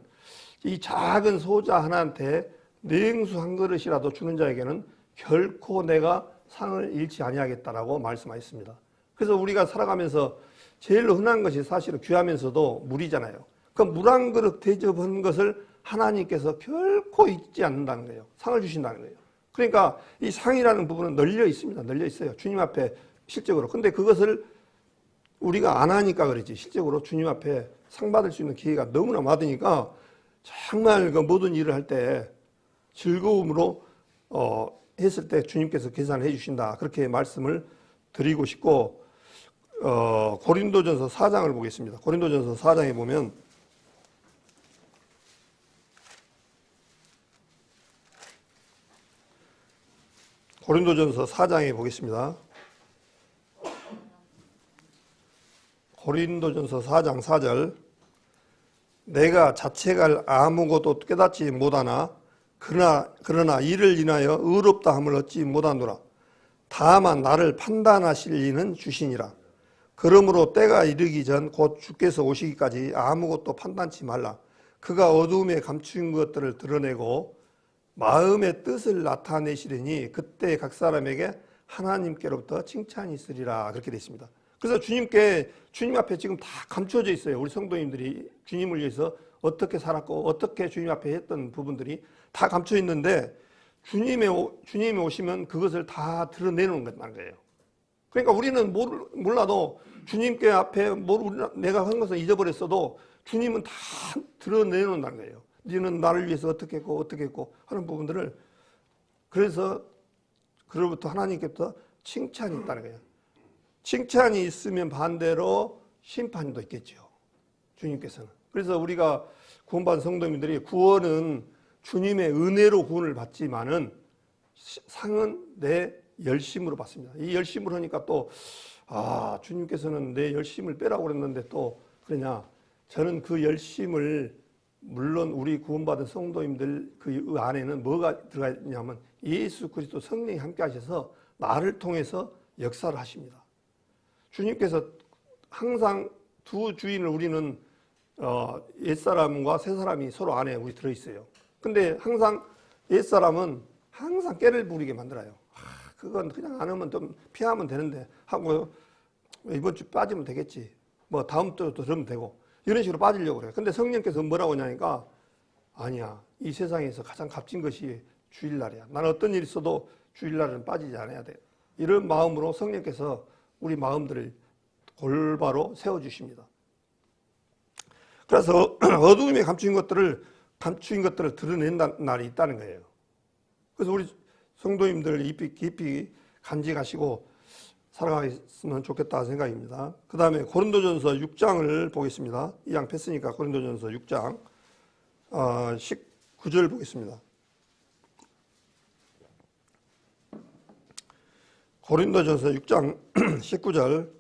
이 작은 소자 하나한테 냉수 한 그릇이라도 주는 자에게는 결코 내가 상을 잃지 아니하겠다라고 말씀하셨습니다. 그래서 우리가 살아가면서 제일 흔한 것이 사실은 귀하면서도 물이잖아요. 그 물 한 그릇 대접한 것을 하나님께서 결코 잊지 않는다는 거예요. 상을 주신다는 거예요. 그러니까 이 상이라는 부분은 널려 있습니다. 널려 있어요. 주님 앞에 실적으로. 근데 그것을 우리가 안 하니까 그러지. 실적으로 주님 앞에 상 받을 수 있는 기회가 너무나 많으니까 정말 그 모든 일을 할 때 즐거움으로 했을 때 주님께서 계산해 주신다. 그렇게 말씀을 드리고 싶고, 고린도전서 4장을 보겠습니다. 고린도전서 4장에 보면 고린도전서 4장에 보겠습니다. 고린도전서 4장 4절 내가 자책할 아무것도 깨닫지 못하나 그러나 이를 인하여 의롭다 함을 얻지 못하노라. 다만 나를 판단하실 이는 주시니라. 그러므로 때가 이르기 전 곧 주께서 오시기까지 아무것도 판단치 말라. 그가 어두움에 감추인 것들을 드러내고 마음의 뜻을 나타내시리니 그때 각 사람에게 하나님께로부터 칭찬이 있으리라. 그렇게 되어 있습니다. 그래서 주님 앞에 지금 다 감춰져 있어요. 우리 성도님들이 주님을 위해서 어떻게 살았고 어떻게 주님 앞에 했던 부분들이 다 감춰 있는데 주님이 오시면 그것을 다 드러내는 거예요. 그러니까 우리는 몰라도 주님께 앞에 내가 한 것을 잊어버렸어도 주님은 다 드러내놓는다는 거예요. 너는 나를 위해서 어떻게 했고 하는 부분들을. 그래서 그로부터 하나님께부터 칭찬이 있다는 거예요. 칭찬이 있으면 반대로 심판도 있겠죠. 주님께서는. 그래서 우리가 구원받은 성도님들이 구원은 주님의 은혜로 구원을 받지만은 상은 내 열심으로 받습니다. 이 열심으로 하니까 또 주님께서는 내 열심을 빼라고 그랬는데 또 그러냐. 저는 그 열심을, 물론 우리 구원받은 성도님들 그 안에는 뭐가 들어가 있냐면 예수 그리스도 성령이 함께 하셔서 나를 통해서 역사를 하십니다. 주님께서 항상 두 주인을 우리는 옛사람과 새사람이 서로 안에 우리 들어있어요. 근데 항상 옛사람은 항상 깨를 부리게 만들어요. 그건 그냥 안 하면 좀 피하면 되는데 하고 이번 주 빠지면 되겠지. 뭐 다음 주도 들으면 되고 이런 식으로 빠지려고 그래요. 근데 성령께서 뭐라고 하냐니까 아니야. 이 세상에서 가장 값진 것이 주일날이야. 나는 어떤 일이 있어도 주일날은 빠지지 않아야 돼. 이런 마음으로 성령께서 우리 마음들을 골바로 세워주십니다. 그래서 어두움에 감추인 것들을 드러낸 날이 있다는 거예요. 그래서 우리 성도님들 깊이 간직하시고 살아가셨으면 좋겠다 생각입니다. 그 다음에 고린도전서 6장을 보겠습니다. 이왕 뺐으니까 고린도전서 6장 19절 보겠습니다. 고린도전서 6장 19절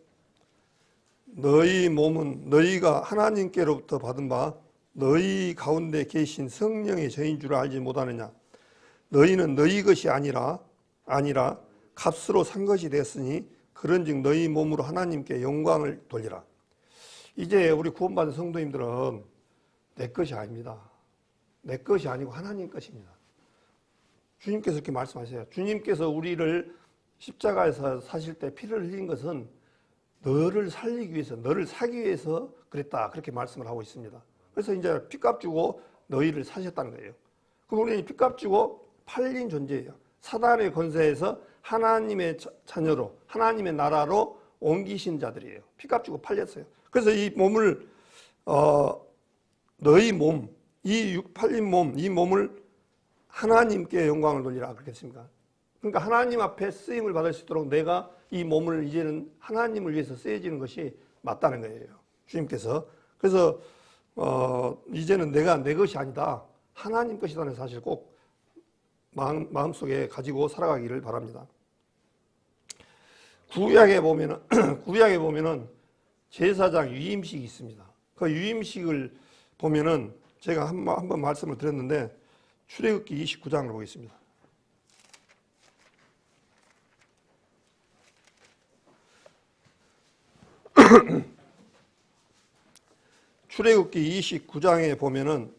너희 몸은 너희가 하나님께로부터 받은 바 너희 가운데 계신 성령의 저인 줄 알지 못하느냐. 너희는 너희 것이 아니라 값으로 산 것이 됐으니 그런즉 너희 몸으로 하나님께 영광을 돌리라. 이제 우리 구원받은 성도님들은 내 것이 아닙니다. 내 것이 아니고 하나님 것입니다. 주님께서 이렇게 말씀하세요. 주님께서 우리를 십자가에서 사실 때 피를 흘린 것은 너를 살리기 위해서, 너를 사기 위해서 그랬다. 그렇게 말씀을 하고 있습니다. 그래서 이제 피값 주고 너희를 사셨다는 거예요. 그럼 우리는 피값 주고 팔린 존재예요. 사단의 권세에서 하나님의 자녀로, 하나님의 나라로 옮기신 자들이에요. 피값 주고 팔렸어요. 그래서 이 몸을, 너희 몸, 이 팔린 몸, 이 몸을 하나님께 영광을 돌리라. 그렇겠습니까? 그러니까 하나님 앞에 쓰임을 받을 수 있도록 내가 이 몸을 이제는 하나님을 위해서 쓰여지는 것이 맞다는 거예요. 주님께서. 그래서 이제는 내가 내 것이 아니다. 하나님 것이라는 사실 꼭 마음속에 가지고 살아가기를 바랍니다. 구약에 보면은 제사장 유임식이 있습니다. 그 유임식을 보면은 제가 한번 말씀을 드렸는데 출애굽기 29장을 보겠습니다. 출애굽기 29장에 보면은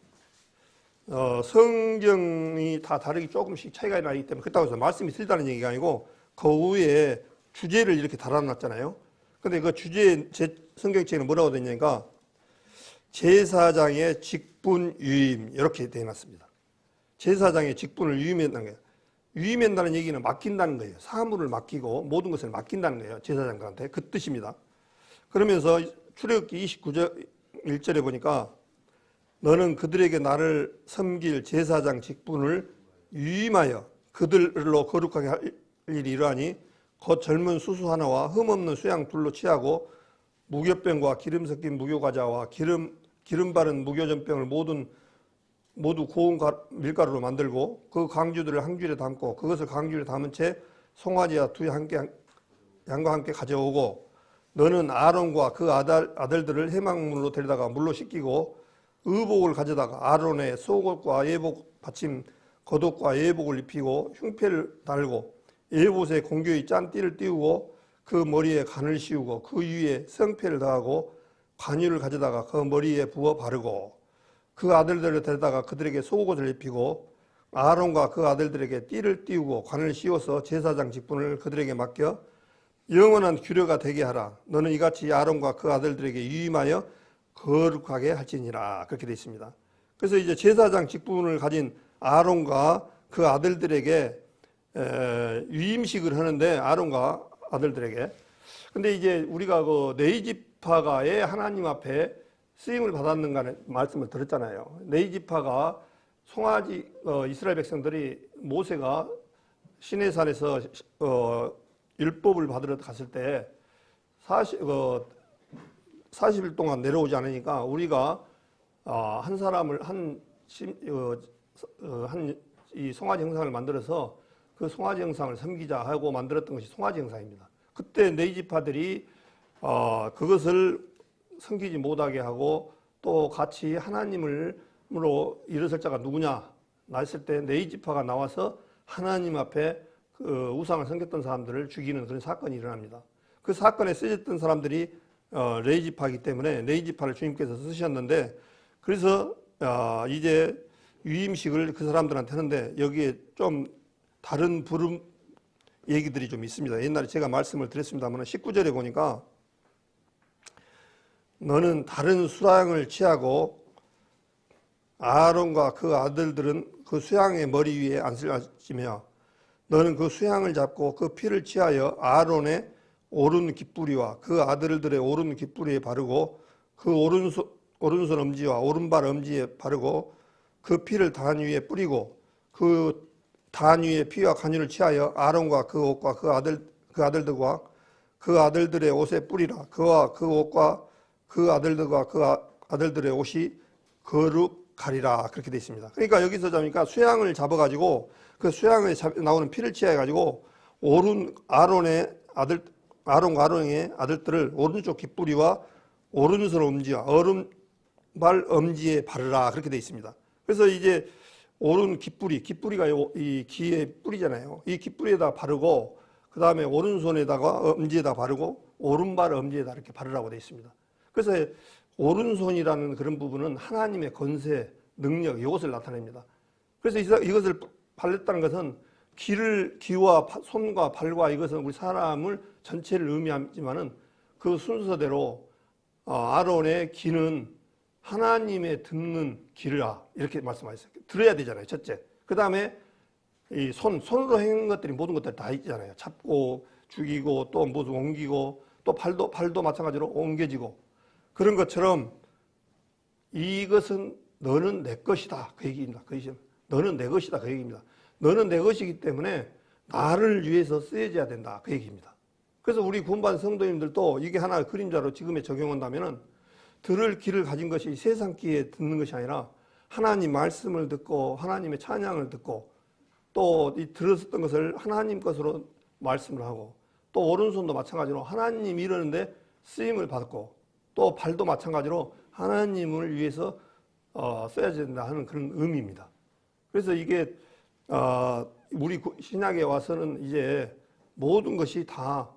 성경이 다 다르게 조금씩 차이가 나기 때문에 그렇다고 해서 말씀이 틀리다는 얘기가 아니고 그 위에 주제를 이렇게 달아놨잖아요. 근데 그 주제 성경책에는 뭐라고 되어 있냐니까 제사장의 직분 유임 이렇게 되어 놨습니다. 제사장의 직분을 유임한다는 거예요. 유임한다는 얘기는 맡긴다는 거예요. 사물을 맡기고 모든 것을 맡긴다는 거예요. 제사장들한테 그 뜻입니다. 그러면서 출애굽기 29절 1절에 보니까 너는 그들에게 나를 섬길 제사장 직분을 유임하여 그들로 거룩하게 할 일이 이러하니 곧 젊은 수수 하나와 흠없는 수양 둘로 취하고 무교병과 기름 섞인 무교과자와 기름 바른 무교전병을 모두 고운 밀가루로 만들고 그 강주들을 한 줄에 담고 그것을 강줄에 담은 채 송아지와 두 양과 함께 가져오고 너는 아론과 그 아들들을 회막문으로 데려다가 물로 씻기고 의복을 가져다가 아론의 속옷과 예복 받침 겉옷과 예복을 입히고 흉패를 달고 예봇에 공교히 짠 띠를 띄우고 그 머리에 간을 씌우고 그 위에 성패를 더하고 관유를 가져다가 그 머리에 부어 바르고 그 아들들을 데려다가 그들에게 속옷을 입히고 아론과 그 아들들에게 띠를 띄우고 관을 씌워서 제사장 직분을 그들에게 맡겨 영원한 규례가 되게 하라. 너는 이같이 아론과 그 아들들에게 유임하여 거룩하게 할지니라. 그렇게 되어 있습니다. 그래서 이제 제사장 직분을 가진 아론과 그 아들들에게 유임식을 하는데 아론과 아들들에게. 근데 이제 우리가 그 네이지파가의 하나님 앞에 쓰임을 받았는가는 말씀을 들었잖아요. 네이지파가 송아지 이스라엘 백성들이 모세가 시내산에서 율법을 받으러 갔을 때 40일 동안 내려오지 않으니까 우리가 한 사람을 이 송아지 형상을 만들어서 그 송아지 형상을 섬기자 하고 만들었던 것이 송아지 형상입니다. 그때 네이지파들이 그것을 섬기지 못하게 하고 또 같이 하나님으로 일어설 자가 누구냐 나왔을 때 네이지파가 나와서 하나님 앞에 그 우상을 섬겼던 사람들을 죽이는 그런 사건이 일어납니다. 그 사건에 쓰였던 사람들이 레이지파이기 때문에 레이지파를 주님께서 쓰셨는데, 그래서 이제 위임식을 그 사람들한테 하는데 여기에 좀 다른 부름 얘기들이 좀 있습니다. 옛날에 제가 말씀을 드렸습니다만 19절에 보니까 너는 다른 수양을 취하고 아론과 그 아들들은 그 수양의 머리 위에 앉으며 너는 그 수양을 잡고 그 피를 취하여 아론의 오른 깃뿌리와 그 아들들의 오른 깃뿌리에 바르고 그 오른손 엄지와 오른발 엄지에 바르고 그 피를 단 위에 뿌리고 그 단 위에 피와 간유를 취하여 아론과 그 옷과 그 아들들과 그 아들들의 옷에 뿌리라. 그와 그 옷과 그 아들들과 그 아들들의 옷이 거룩하리라. 그렇게 되어 있습니다. 그러니까 여기서 보니까 수양을 잡아가지고 그 수양에 나오는 피를 취해가지고 아론과 아론의 아들들을 오른쪽 깃뿌리와 오른손 엄지와 오른발 엄지에 바르라. 그렇게 되어 있습니다. 그래서 이제 오른 깃뿌리가 이 기의 뿌리잖아요. 이 깃뿌리에다 바르고 그 다음에 오른손에다가 엄지에다 바르고 오른발 엄지에다 이렇게 바르라고 되어 있습니다. 그래서 오른손이라는 그런 부분은 하나님의 권세, 능력, 이것을 나타냅니다. 그래서 이것을 발랐다는 것은 기와 손과 발과 이것은 우리 사람을 전체를 의미하지만은 그 순서대로 아론의 기는 하나님의 듣는 기라 이렇게 말씀하셨어요. 들어야 되잖아요. 첫째. 그 다음에 이 손으로 행한 것들이 모든 것들 다 있잖아요. 잡고 죽이고 또 무슨 옮기고 또 발도 마찬가지로 옮겨지고 그런 것처럼 이것은 너는 내 것이다. 그 얘기입니다. 너는 내 것이다. 그 얘기입니다. 너는 내 것이기 때문에 나를 위해서 쓰여져야 된다. 그 얘기입니다. 그래서 우리 구원받은 성도님들도 이게 하나 그림자로 지금에 적용한다면은 들을 귀를 가진 것이 세상 귀에 듣는 것이 아니라 하나님 말씀을 듣고 하나님의 찬양을 듣고 또 이 들었었던 것을 하나님 것으로 말씀을 하고 또 오른손도 마찬가지로 하나님 이러는데 쓰임을 받고 또 발도 마찬가지로 하나님을 위해서 써야 된다 하는 그런 의미입니다. 그래서 이게 우리 신약에 와서는 이제 모든 것이 다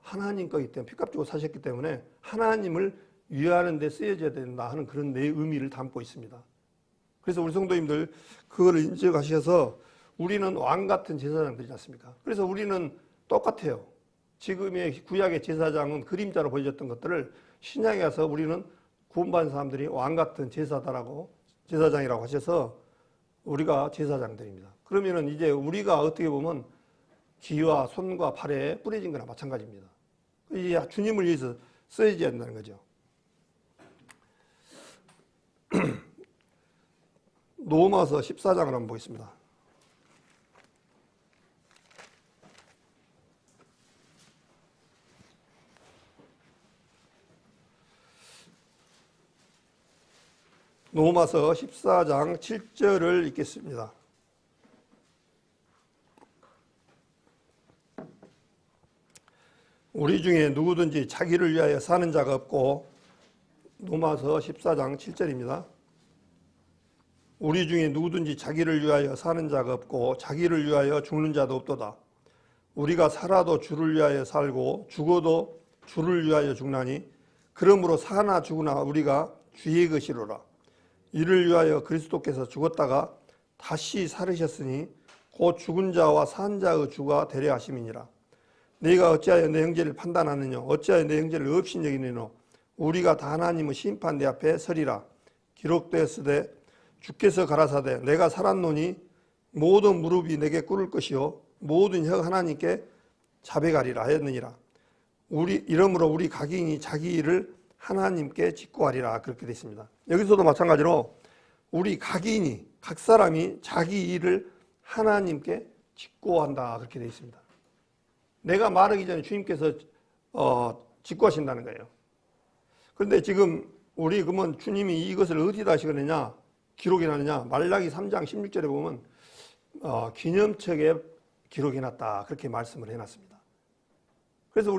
하나님 거기 때문에 피값 주고 사셨기 때문에 하나님을 위하는 데 쓰여져야 된다 하는 그런 내 의미를 담고 있습니다. 그래서 우리 성도님들 그거를 인정하셔서 우리는 왕 같은 제사장들이지 않습니까? 그래서 우리는 똑같아요. 지금의 구약의 제사장은 그림자로 보여졌던 것들을 신약에 와서 우리는 구원받은 사람들이 왕 같은 제사장이라고 하셔서 우리가 제사장들입니다. 그러면은 이제 우리가 어떻게 보면 귀와 손과 발에 뿌려진 거나 마찬가지입니다. 이제 주님을 위해서 써야지 한다는 거죠. 로마서 14장을 한번 보겠습니다. 로마서 14장 7절을 읽겠습니다. 우리 중에 누구든지 자기를 위하여 사는 자가 없고, 로마서 14장 7절입니다. 우리 중에 누구든지 자기를 위하여 사는 자가 없고 자기를 위하여 죽는 자도 없도다. 우리가 살아도 주를 위하여 살고 죽어도 주를 위하여 죽나니 그러므로 사나 죽으나 우리가 주의 것이로라. 이를 위하여 그리스도께서 죽었다가 다시 살으셨으니 곧 죽은 자와 산 자의 주가 되려 하심이니라. 네가 어찌하여 내 형제를 판단하느냐? 어찌하여 내 형제를 없인 여기느냐? 우리가 다 하나님의 심판대 앞에 서리라. 기록되었으되 주께서 가라사대 내가 살았노니 모든 무릎이 내게 꿇을 것이요 모든 혀가 하나님께 자백하리라 하였느니라. 이러므로 우리 각인이 자기 일을 하나님께 직고하리라. 그렇게 되어 있습니다. 여기서도 마찬가지로 우리 각인이 각 사람이 자기 일을 하나님께 직고한다. 그렇게 되어 있습니다. 내가 말하기 전에 주님께서 직고하신다는 거예요. 그런데 지금 우리 그러면 주님이 이것을 어디다 하시느냐 기록해 놨느냐? 말라기 3장 16절에 보면 기념책에 기록해 놨다. 그렇게 말씀을 해놨습니다. 그래서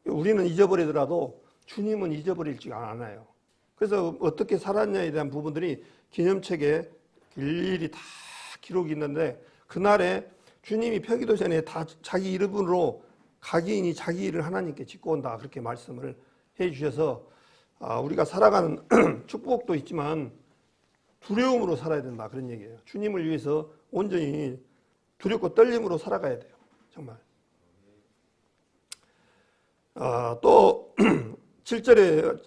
우리는 잊어버리더라도 주님은 잊어버리지 않아요. 그래서 어떻게 살았냐에 대한 부분들이 기념책에 일일이 다 기록이 있는데 그날에 주님이 펴기도 전에 다 자기 이름으로 각인이 자기 일을 하나님께 짓고 온다 그렇게 말씀을 해 주셔서 우리가 살아가는 축복도 있지만 두려움으로 살아야 된다 그런 얘기예요. 주님을 위해서 온전히 두렵고 떨림으로 살아가야 돼요. 정말. 또 7절에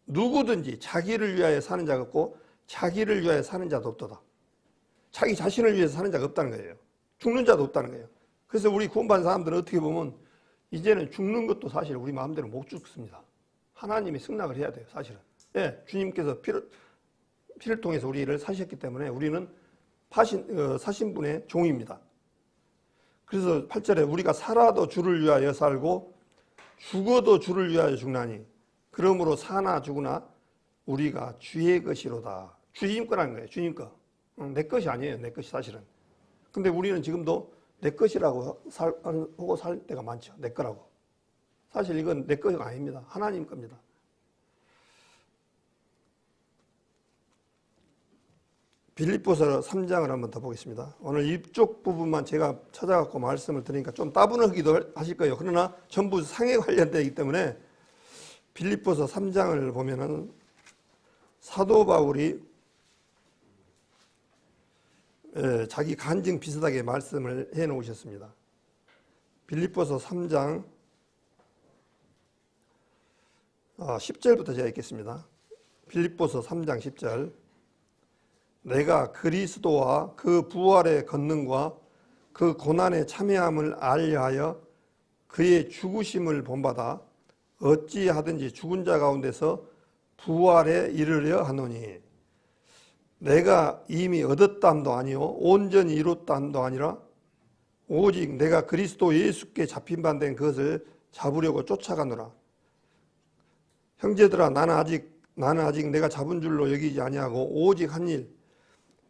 누구든지 자기를 위하여 사는 자가 없고 자기를 위하여 사는 자도 없도다. 자기 자신을 위해서 사는 자가 없다는 거예요. 죽는 자도 없다는 거예요. 그래서 우리 구원받은 사람들은 어떻게 보면 이제는 죽는 것도 사실 우리 마음대로 못 죽습니다. 하나님이 승낙을 해야 돼요. 사실은. 예, 주님께서 피를 통해서 우리를 사셨기 때문에 우리는 사신 분의 종입니다. 그래서 8절에 우리가 살아도 주를 위하여 살고 죽어도 주를 위하여 죽나니 그러므로 사나 죽으나 우리가 주의 것이로다. 주님 거라는 거예요. 주님 거. 내 것이 아니에요. 내 것이 사실은. 근데 우리는 지금도 내 것이라고 하고 살 때가 많죠. 내 거라고. 사실 이건 내 것이 아닙니다. 하나님 겁니다. 빌립보서 3장을 한번 더 보겠습니다. 오늘 이쪽 부분만 제가 찾아갖고 말씀을 드리니까 좀 따분하기도 하실 거예요. 그러나 전부 상에 관련되기 때문에 빌립보서 3장을 보면은 사도 바울이 자기 간증 비슷하게 말씀을 해 놓으셨습니다. 빌립보서 3장 10절부터 제가 읽겠습니다. 빌립보서 3장 10절 내가 그리스도와 그 부활의 권능과 그 고난의 참여함을 알려하여 그의 죽으심을 본받아 어찌하든지 죽은 자 가운데서 부활에 이르려 하노니 내가 이미 얻었담도 아니요 온전히 이뤘담도 아니라 오직 내가 그리스도 예수께 잡힌 바 된 그것을 잡으려고 쫓아가노라. 형제들아 나는 아직 내가 잡은 줄로 여기지 아니하고 오직 한 일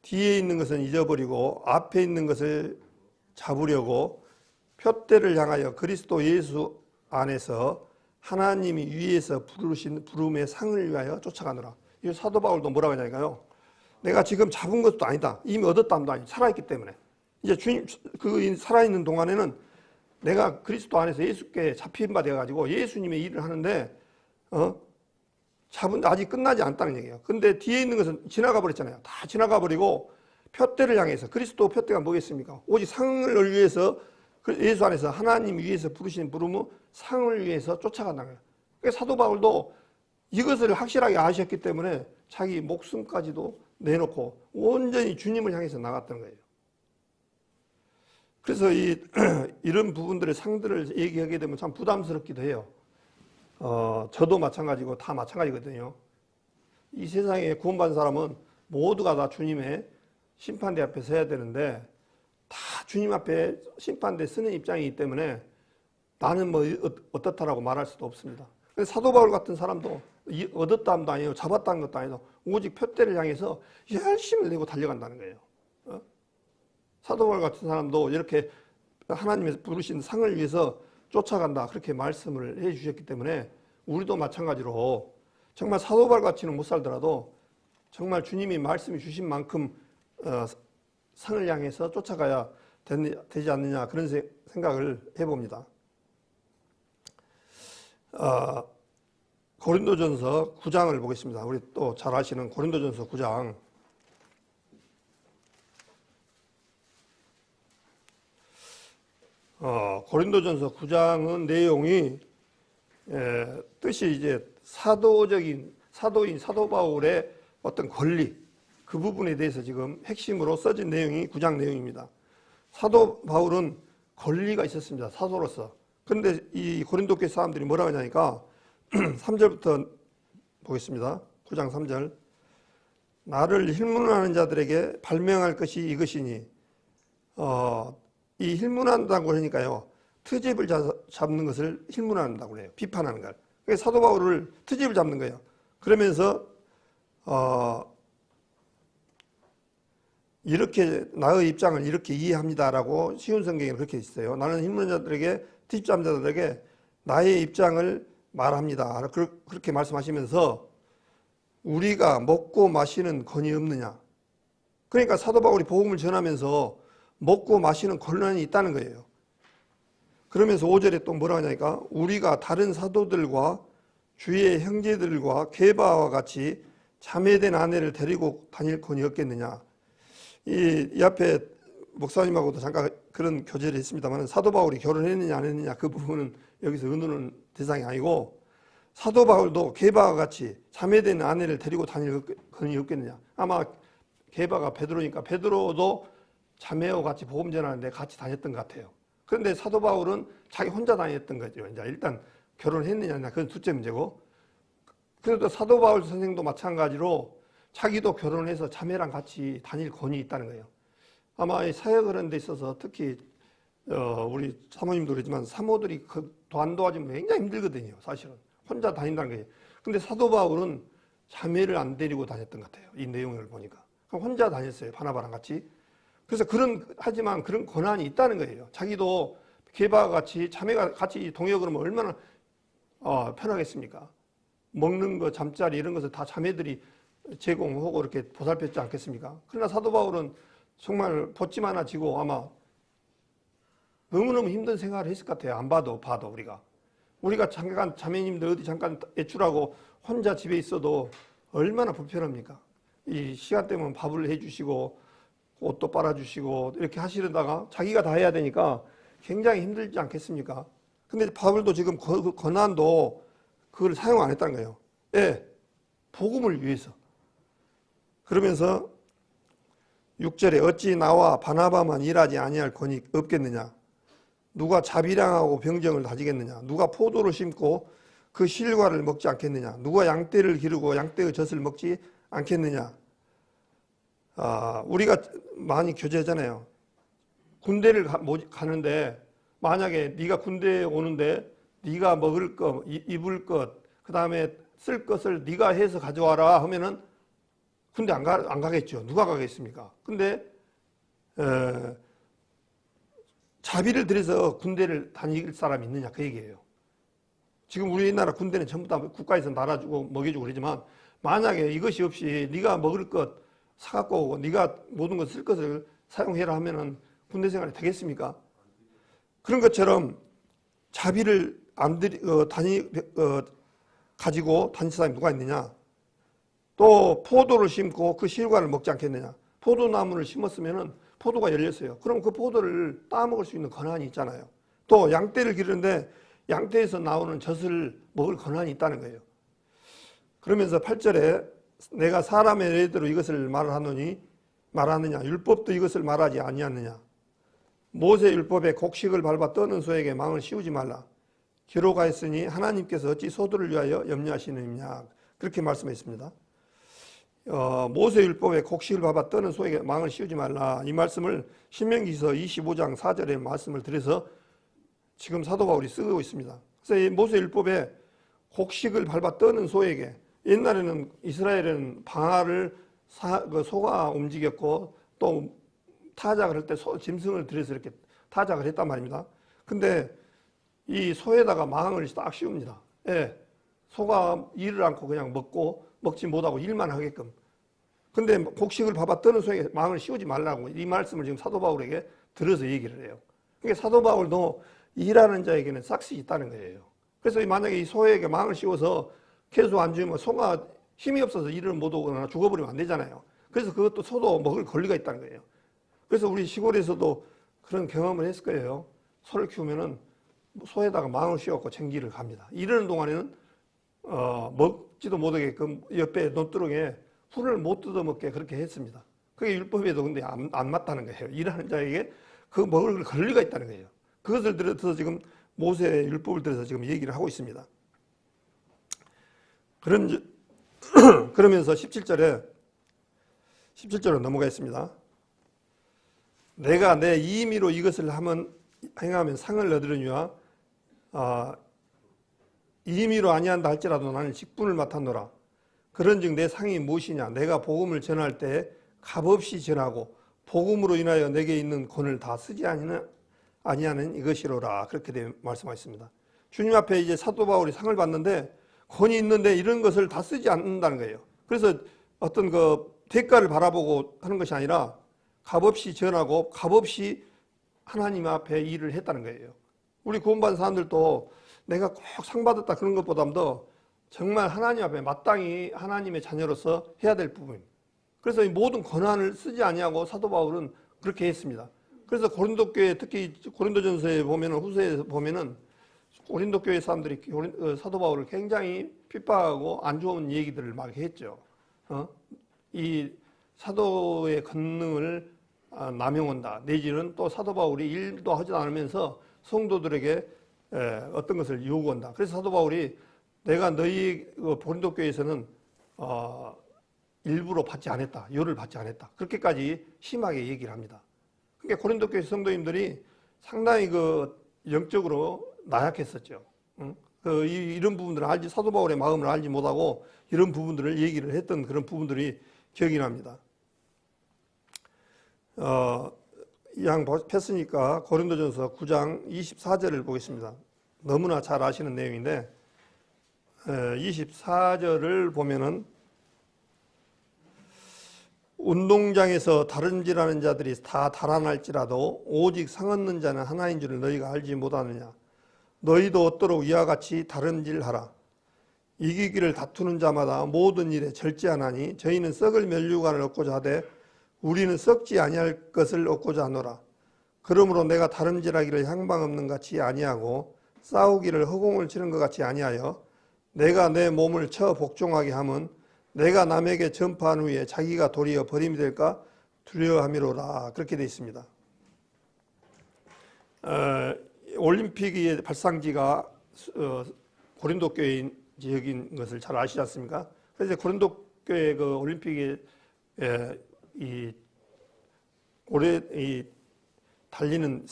뒤에 있는 것은 잊어버리고 앞에 있는 것을 잡으려고 표대를 향하여 그리스도 예수 안에서 하나님이 위에서 부르신 부름의 상을 위하여 쫓아가노라. 이 사도 바울도 뭐라고 하냐니까요. 내가 지금 잡은 것도 아니다. 이미 얻었담도 아니다. 살아있기 때문에. 이제 주님 그 살아있는 동안에는 내가 그리스도 안에서 예수께 잡힌 바 되어가지고 예수님의 일을 하는데 잡은 아직 끝나지 않다는 얘기예요. 근데 뒤에 있는 것은 지나가 버렸잖아요. 다 지나가 버리고 표대를 향해서 그리스도 표대가 뭐겠습니까? 오직 상을 위해서 예수 안에서 하나님 위에서 부르시는 부름은 상을 위해서 쫓아간다는 거예요. 그러니까 사도 바울도 이것을 확실하게 아셨기 때문에 자기 목숨까지도 내놓고 온전히 주님을 향해서 나갔던 거예요. 그래서 이런 부분들의 상들을 얘기하게 되면 참 부담스럽기도 해요. 저도 마찬가지고 다 마찬가지거든요. 이 세상에 구원받은 사람은 모두가 다 주님의 심판대 앞에 서야 되는데 다 주님 앞에 심판대 서는 입장이기 때문에 나는 뭐 어떻다라고 말할 수도 없습니다. 사도 바울 같은 사람도 얻었다함도 아니에요. 잡았다는 것도 아니고 오직 표대를 향해서 열심을 내고 달려간다는 거예요. 사도 바울 같은 사람도 이렇게 하나님의 부르신 상을 위해서 쫓아간다 그렇게 말씀을 해 주셨기 때문에 우리도 마찬가지로 정말 사도 바울 같이는 못 살더라도 정말 주님이 말씀해 주신 만큼 상을 향해서 쫓아가야 되지 않느냐 그런 생각을 해봅니다. 고린도전서 9장을 보겠습니다. 우리 또 잘 아시는 고린도전서 9장 고린도전서 9장은 내용이 뜻이 이제 사도인 사도 바울의 어떤 권리 그 부분에 대해서 지금 핵심으로 써진 내용이 9장 내용입니다. 사도 바울은 권리가 있었습니다. 사도로서. 그런데 이 고린도 교회 사람들이 뭐라고 하냐니까 3절부터 보겠습니다. 9장 3절 나를 힐문하는 자들에게 발명할 것이 이것이니 이 힐문한다고 하니까요. 트집을 잡는 것을 힐문한다고 해요. 비판하는 걸. 그러니까 사도 바울을 트집을 잡는 거예요. 그러면서 이렇게 나의 입장을 이렇게 이해합니다라고 쉬운 성경에 그렇게 있어요. 나는 힐문한 자들에게 트집 잡는 자들에게 나의 입장을 말합니다. 그렇게 말씀하시면서 우리가 먹고 마시는 권이 없느냐. 그러니까 사도 바울이 복음을 전하면서 먹고 마시는 권한이 있다는 거예요. 그러면서 5절에 또 뭐라 하냐니까 우리가 다른 사도들과 주의 형제들과 게바와 같이 자매된 아내를 데리고 다닐 권이 없겠느냐. 이 앞에 목사님하고도 잠깐 그런 교제를 했습니다만 사도 바울이 결혼했느냐 안 했느냐 그 부분은 여기서 의논은 대상이 아니고 사도 바울도 게바와 같이 자매된 아내를 데리고 다닐 권이 없겠느냐. 아마 게바가 베드로니까 베드로도 자매와 같이 복음 전하는데 같이 다녔던 것 같아요. 그런데 사도 바울은 자기 혼자 다녔던 거죠. 이제 일단 결혼했느냐 그건 둘째 문제고, 그래도 사도 바울 선생도 마찬가지로 자기도 결혼해서 자매랑 같이 다닐 권이 있다는 거예요. 아마 이 사역을 하는 데 있어서 특히 우리 사모님도 그러지만 사모들이 안 도와주면 굉장히 힘들거든요. 사실은 혼자 다닌다는 거예요. 근데 사도 바울은 자매를 안 데리고 다녔던 것 같아요. 이 내용을 보니까 혼자 다녔어요. 바나바랑 같이. 그래서 하지만 그런 권한이 있다는 거예요. 자기도 게바와 같이 자매가 같이 동역을 하면 얼마나 편하겠습니까? 먹는 거, 잠자리 이런 것을 다 자매들이 제공하고 이렇게 보살폈지 않겠습니까? 그러나 사도 바울은 정말 벗짐 하나 지고 아마 너무너무 힘든 생활을 했을 것 같아요. 안 봐도 우리가 잠깐 자매님들 어디 잠깐 외출하고 혼자 집에 있어도 얼마나 불편합니까? 이 시간 되면 밥을 해주시고 옷도 빨아주시고 이렇게 하시려다가 자기가 다 해야 되니까 굉장히 힘들지 않겠습니까? 근데 바울도 지금 그 권한도 그걸 사용 안 했다는 거예요. 예, 복음을 위해서. 그러면서 6절에 어찌 나와 바나바만 일하지 아니할 권이 없겠느냐. 누가 자비량하고 병정을 다지겠느냐. 누가 포도를 심고 그 실과를 먹지 않겠느냐. 누가 양떼를 기르고 양떼의 젖을 먹지 않겠느냐. 우리가 많이 교제하잖아요. 군대를 가는데 만약에 네가 군대에 오는데 네가 먹을 것, 입을 것, 그 다음에 쓸 것을 네가 해서 가져와라 하면은 군대 안 가겠죠. 누가 가겠습니까? 근데 자비를 들여서 군대를 다닐 사람이 있느냐 그 얘기예요. 지금 우리나라 군대는 전부 다 국가에서 날아주고 먹여주고 그러지만 만약에 이것이 없이 네가 먹을 것 사갖고 오고 네가 모든 것 쓸 것을 사용해라 하면은 군대 생활이 되겠습니까? 그런 것처럼 자비를 가지고 다닐 사람이 누가 있느냐? 또 포도를 심고 그 실과를 먹지 않겠느냐? 포도나무를 심었으면은 포도가 열렸어요. 그럼 그 포도를 따먹을 수 있는 권한이 있잖아요. 또 양떼를 기르는데 양떼에서 나오는 젖을 먹을 권한이 있다는 거예요. 그러면서 8절에 내가 사람의 예대로 이것을 말하느냐? 율법도 이것을 말하지 아니하느냐? 모세 율법에 곡식을 밟아 떠는 소에게 망을 씌우지 말라. 기록하였으니 하나님께서 어찌 소들을 위하여 염려하시느냐. 그렇게 말씀했습니다. 모세 율법에 곡식을 밟아 떠는 소에게 망을 씌우지 말라. 이 말씀을 신명기서 25장 4절에 말씀을 드려서 지금 사도 바울이 쓰고 있습니다. 그래서 이 모세 율법에 곡식을 밟아 떠는 소에게, 옛날에는 이스라엘은 방아를 소가 움직였고 또 타작을 할 때 짐승을 들여서 이렇게 타작을 했단 말입니다. 근데 이 소에다가 망을 딱 씌웁니다. 예, 소가 일을 않고 그냥 먹지 못하고 일만 하게끔. 근데 곡식을 밟아 떠는 소에게 망을 씌우지 말라고 이 말씀을 지금 사도 바울에게 들어서 얘기를 해요. 그러니까 사도 바울도 일하는 자에게는 싹시 있다는 거예요. 그래서 만약에 이 소에게 망을 씌워서 계속 안 주면 소가 힘이 없어서 일을 못 오거나 죽어버리면 안 되잖아요. 그래서 그것도 소도 먹을 권리가 있다는 거예요. 그래서 우리 시골에서도 그런 경험을 했을 거예요. 소를 키우면은 소에다가 망을 씌워갖고 쟁기를 갑니다. 이러는 동안에는 먹지도 못하게끔 옆에 논두렁에 풀을 못 뜯어먹게 그렇게 했습니다. 그게 율법에도 근데 안 맞다는 거예요. 일하는 자에게 그 먹을 권리가 있다는 거예요. 그것을 들어서 지금 모세 율법을 들어서 지금 얘기를 하고 있습니다. 그러면서 17절로 넘어가겠습니다. 내가 내 임의로 이것을 행하면 상을 얻으려니와 임의로 아니한다 할지라도 나는 직분을 맡았노라. 그런즉 내 상이 무엇이냐? 내가 복음을 전할 때 값없이 전하고 복음으로 인하여 내게 있는 권을 다 쓰지 아니하는 이것이로라. 그렇게 말씀하셨습니다. 주님 앞에 이제 사도 바울이 상을 받는데 권이 있는데 이런 것을 다 쓰지 않는다는 거예요. 그래서 어떤 그 대가를 바라보고 하는 것이 아니라 값없이 전하고 값없이 하나님 앞에 일을 했다는 거예요. 우리 구원받은 사람들도 내가 꼭 상 받았다 그런 것보다도 정말 하나님 앞에 마땅히 하나님의 자녀로서 해야 될 부분. 그래서 이 모든 권한을 쓰지 아니하고 사도 바울은 그렇게 했습니다. 그래서 고린도 교회, 특히 고린도전서에 보면은, 후서에 보면은 고린도 교회 사람들이 사도 바울을 굉장히 핍박하고 안 좋은 얘기들을 막 했죠. 이 사도의 권능을 남용한다. 내지는 또 사도 바울이 일도 하지 않으면서 성도들에게 어떤 것을 요구한다. 그래서 사도 바울이 내가 너희 고린도 교회에서는 일부러 받지 않았다. 요를 받지 않았다. 그렇게까지 심하게 얘기를 합니다. 그러니까 고린도 교회 성도님들이 상당히 영적으로 나약했었죠. 이런 부분들을 사도 바울의 마음을 알지 못하고 이런 부분들을 얘기를 했던 그런 부분들이 기억이 납니다. 양 폈으니까 고린도전서 9장 24절을 보겠습니다. 너무나 잘 아시는 내용인데 24절을 보면은 운동장에서 다른질하는 자들이 다 달아날지라도 오직 상 얻는 자는 하나인 줄을 너희가 알지 못하느냐. 너희도 얻도록 이와 같이 다름질하라. 이기기를 다투는 자마다 모든 일에 절제하나니 저희는 썩을 면류관을 얻고자 하되 우리는 썩지 아니할 것을 얻고자 하노라. 그러므로 내가 다름질하기를 향방 없는 같이 아니하고 싸우기를 허공을 치는 것 같이 아니하여 내가 내 몸을 쳐 복종하게 함은 내가 남에게 전파한 후에 자기가 도리어 버림이 될까 두려워함이로라. 그렇게 되어 있습니다. 올림픽의 발상지가 고린도 교회 지역인 것을 잘 아시지 않습니까? 그래서 고린도 교회 올림픽에 달리는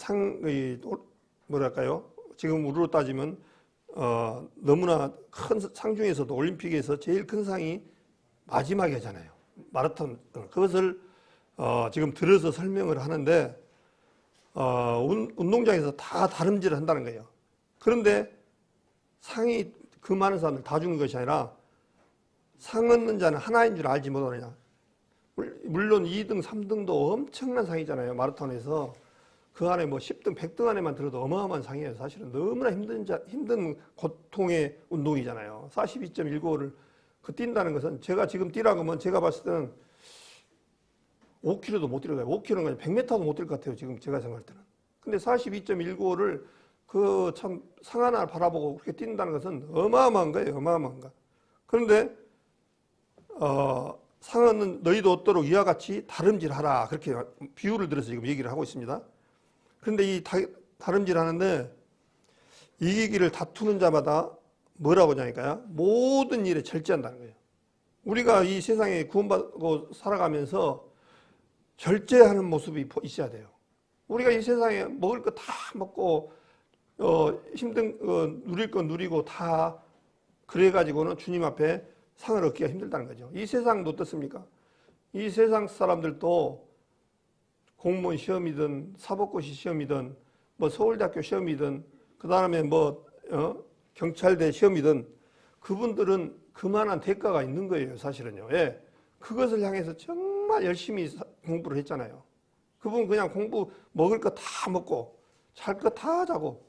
뭐랄까요? 지금 우리로 따지면 너무나 큰 상 중에서도 올림픽에서 제일 큰 상이 마지막에 하잖아요. 마라톤. 그것을 지금 들어서 설명을 하는데 운동장에서 다 다름질을 한다는 거예요. 그런데 상이 그 많은 사람들 다 주는 것이 아니라 상 얻는 자는 하나인 줄 알지 못하느냐. 물론 2등, 3등도 엄청난 상이잖아요. 마라톤에서. 그 안에 10등, 100등 안에만 들어도 어마어마한 상이에요. 사실은 너무나 힘든 고통의 운동이잖아요. 42.195를 뛴다는 것은 제가 지금 뛰라고 하면 제가 봤을 때는 5km도 못 뛰어가요. 5km는 100m도 못 뛸 것 같아요. 지금 제가 생각할 때는. 근데 42.195를 참 상 하나 바라보고 그렇게 뛴다는 것은 어마어마한 거예요. 어마어마한 거. 그런데 상은 너희도 얻도록 이와 같이 다름질하라. 그렇게 비유를 들어서 지금 얘기를 하고 있습니다. 그런데 이 다름질 하는데 이기기를 다투는 자마다 뭐라고 하냐니까요? 모든 일에 절제한다는 거예요. 우리가 이 세상에 구원받고 살아가면서 절제하는 모습이 있어야 돼요. 우리가 이 세상에 먹을 거 다 먹고 누릴 거 누리고 다 그래가지고는 주님 앞에 상을 얻기가 힘들다는 거죠. 이 세상도 어떻습니까? 이 세상 사람들도 공무원 시험이든 사법고시 시험이든 서울대학교 시험이든 그 다음에 경찰대 시험이든 그분들은 그만한 대가가 있는 거예요. 사실은요. 예. 그것을 향해서 정말 열심히 공부를 했잖아요. 그분 그냥 먹을 거 다 먹고 잘 거 다 자고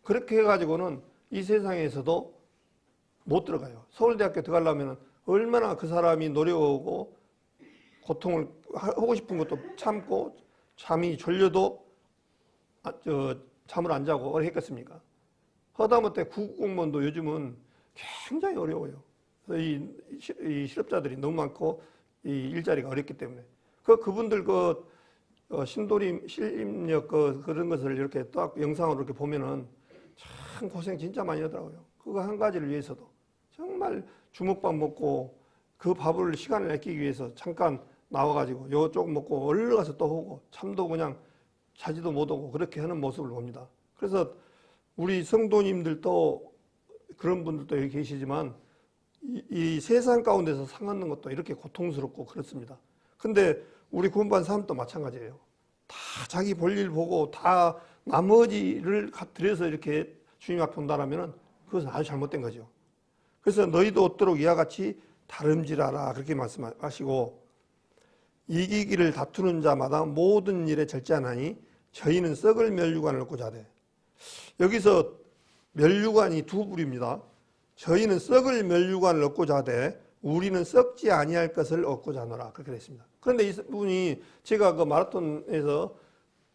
그렇게 해가지고는 이 세상에서도 못 들어가요. 서울대학교 들어가려면 얼마나 그 사람이 노력하고 고통을 하고 싶은 것도 참고 잠이 졸려도 잠을 안 자고 했겠습니까? 하다못해 국공무원도 요즘은 굉장히 어려워요. 이 실업자들이 너무 많고 이 일자리가 어렵기 때문에 그분들 실임력 그런 것을 이렇게 딱 영상으로 이렇게 보면은 참 고생 진짜 많이 하더라고요. 그거 한 가지를 위해서도 정말 주먹밥 먹고 그 밥을 시간을 아끼기 위해서 잠깐 나와가지고 요쪽 먹고 얼른 가서 또 오고 잠도 그냥 자지도 못하고 그렇게 하는 모습을 봅니다. 그래서 우리 성도님들도 그런 분들도 여기 계시지만 이 세상 가운데서 상 얻는 것도 이렇게 고통스럽고 그렇습니다. 근데 우리 구원받은 사람도 마찬가지예요. 다 자기 볼일 보고 다 나머지를 들여서 이렇게 주님 앞에 온다라면 그것은 아주 잘못된 거죠. 그래서 너희도 얻도록 이와 같이 다름질하라 그렇게 말씀하시고 이기기를 다투는 자마다 모든 일에 절제하나니 저희는 썩을 면류관을 얻고자 하되 여기서 면류관이 두 부류입니다. 저희는 썩을 면류관을 얻고자 하되 우리는 썩지 아니할 것을 얻고자 하노라. 그렇게 됐습니다. 그런데 이분이 제가 그 마라톤에서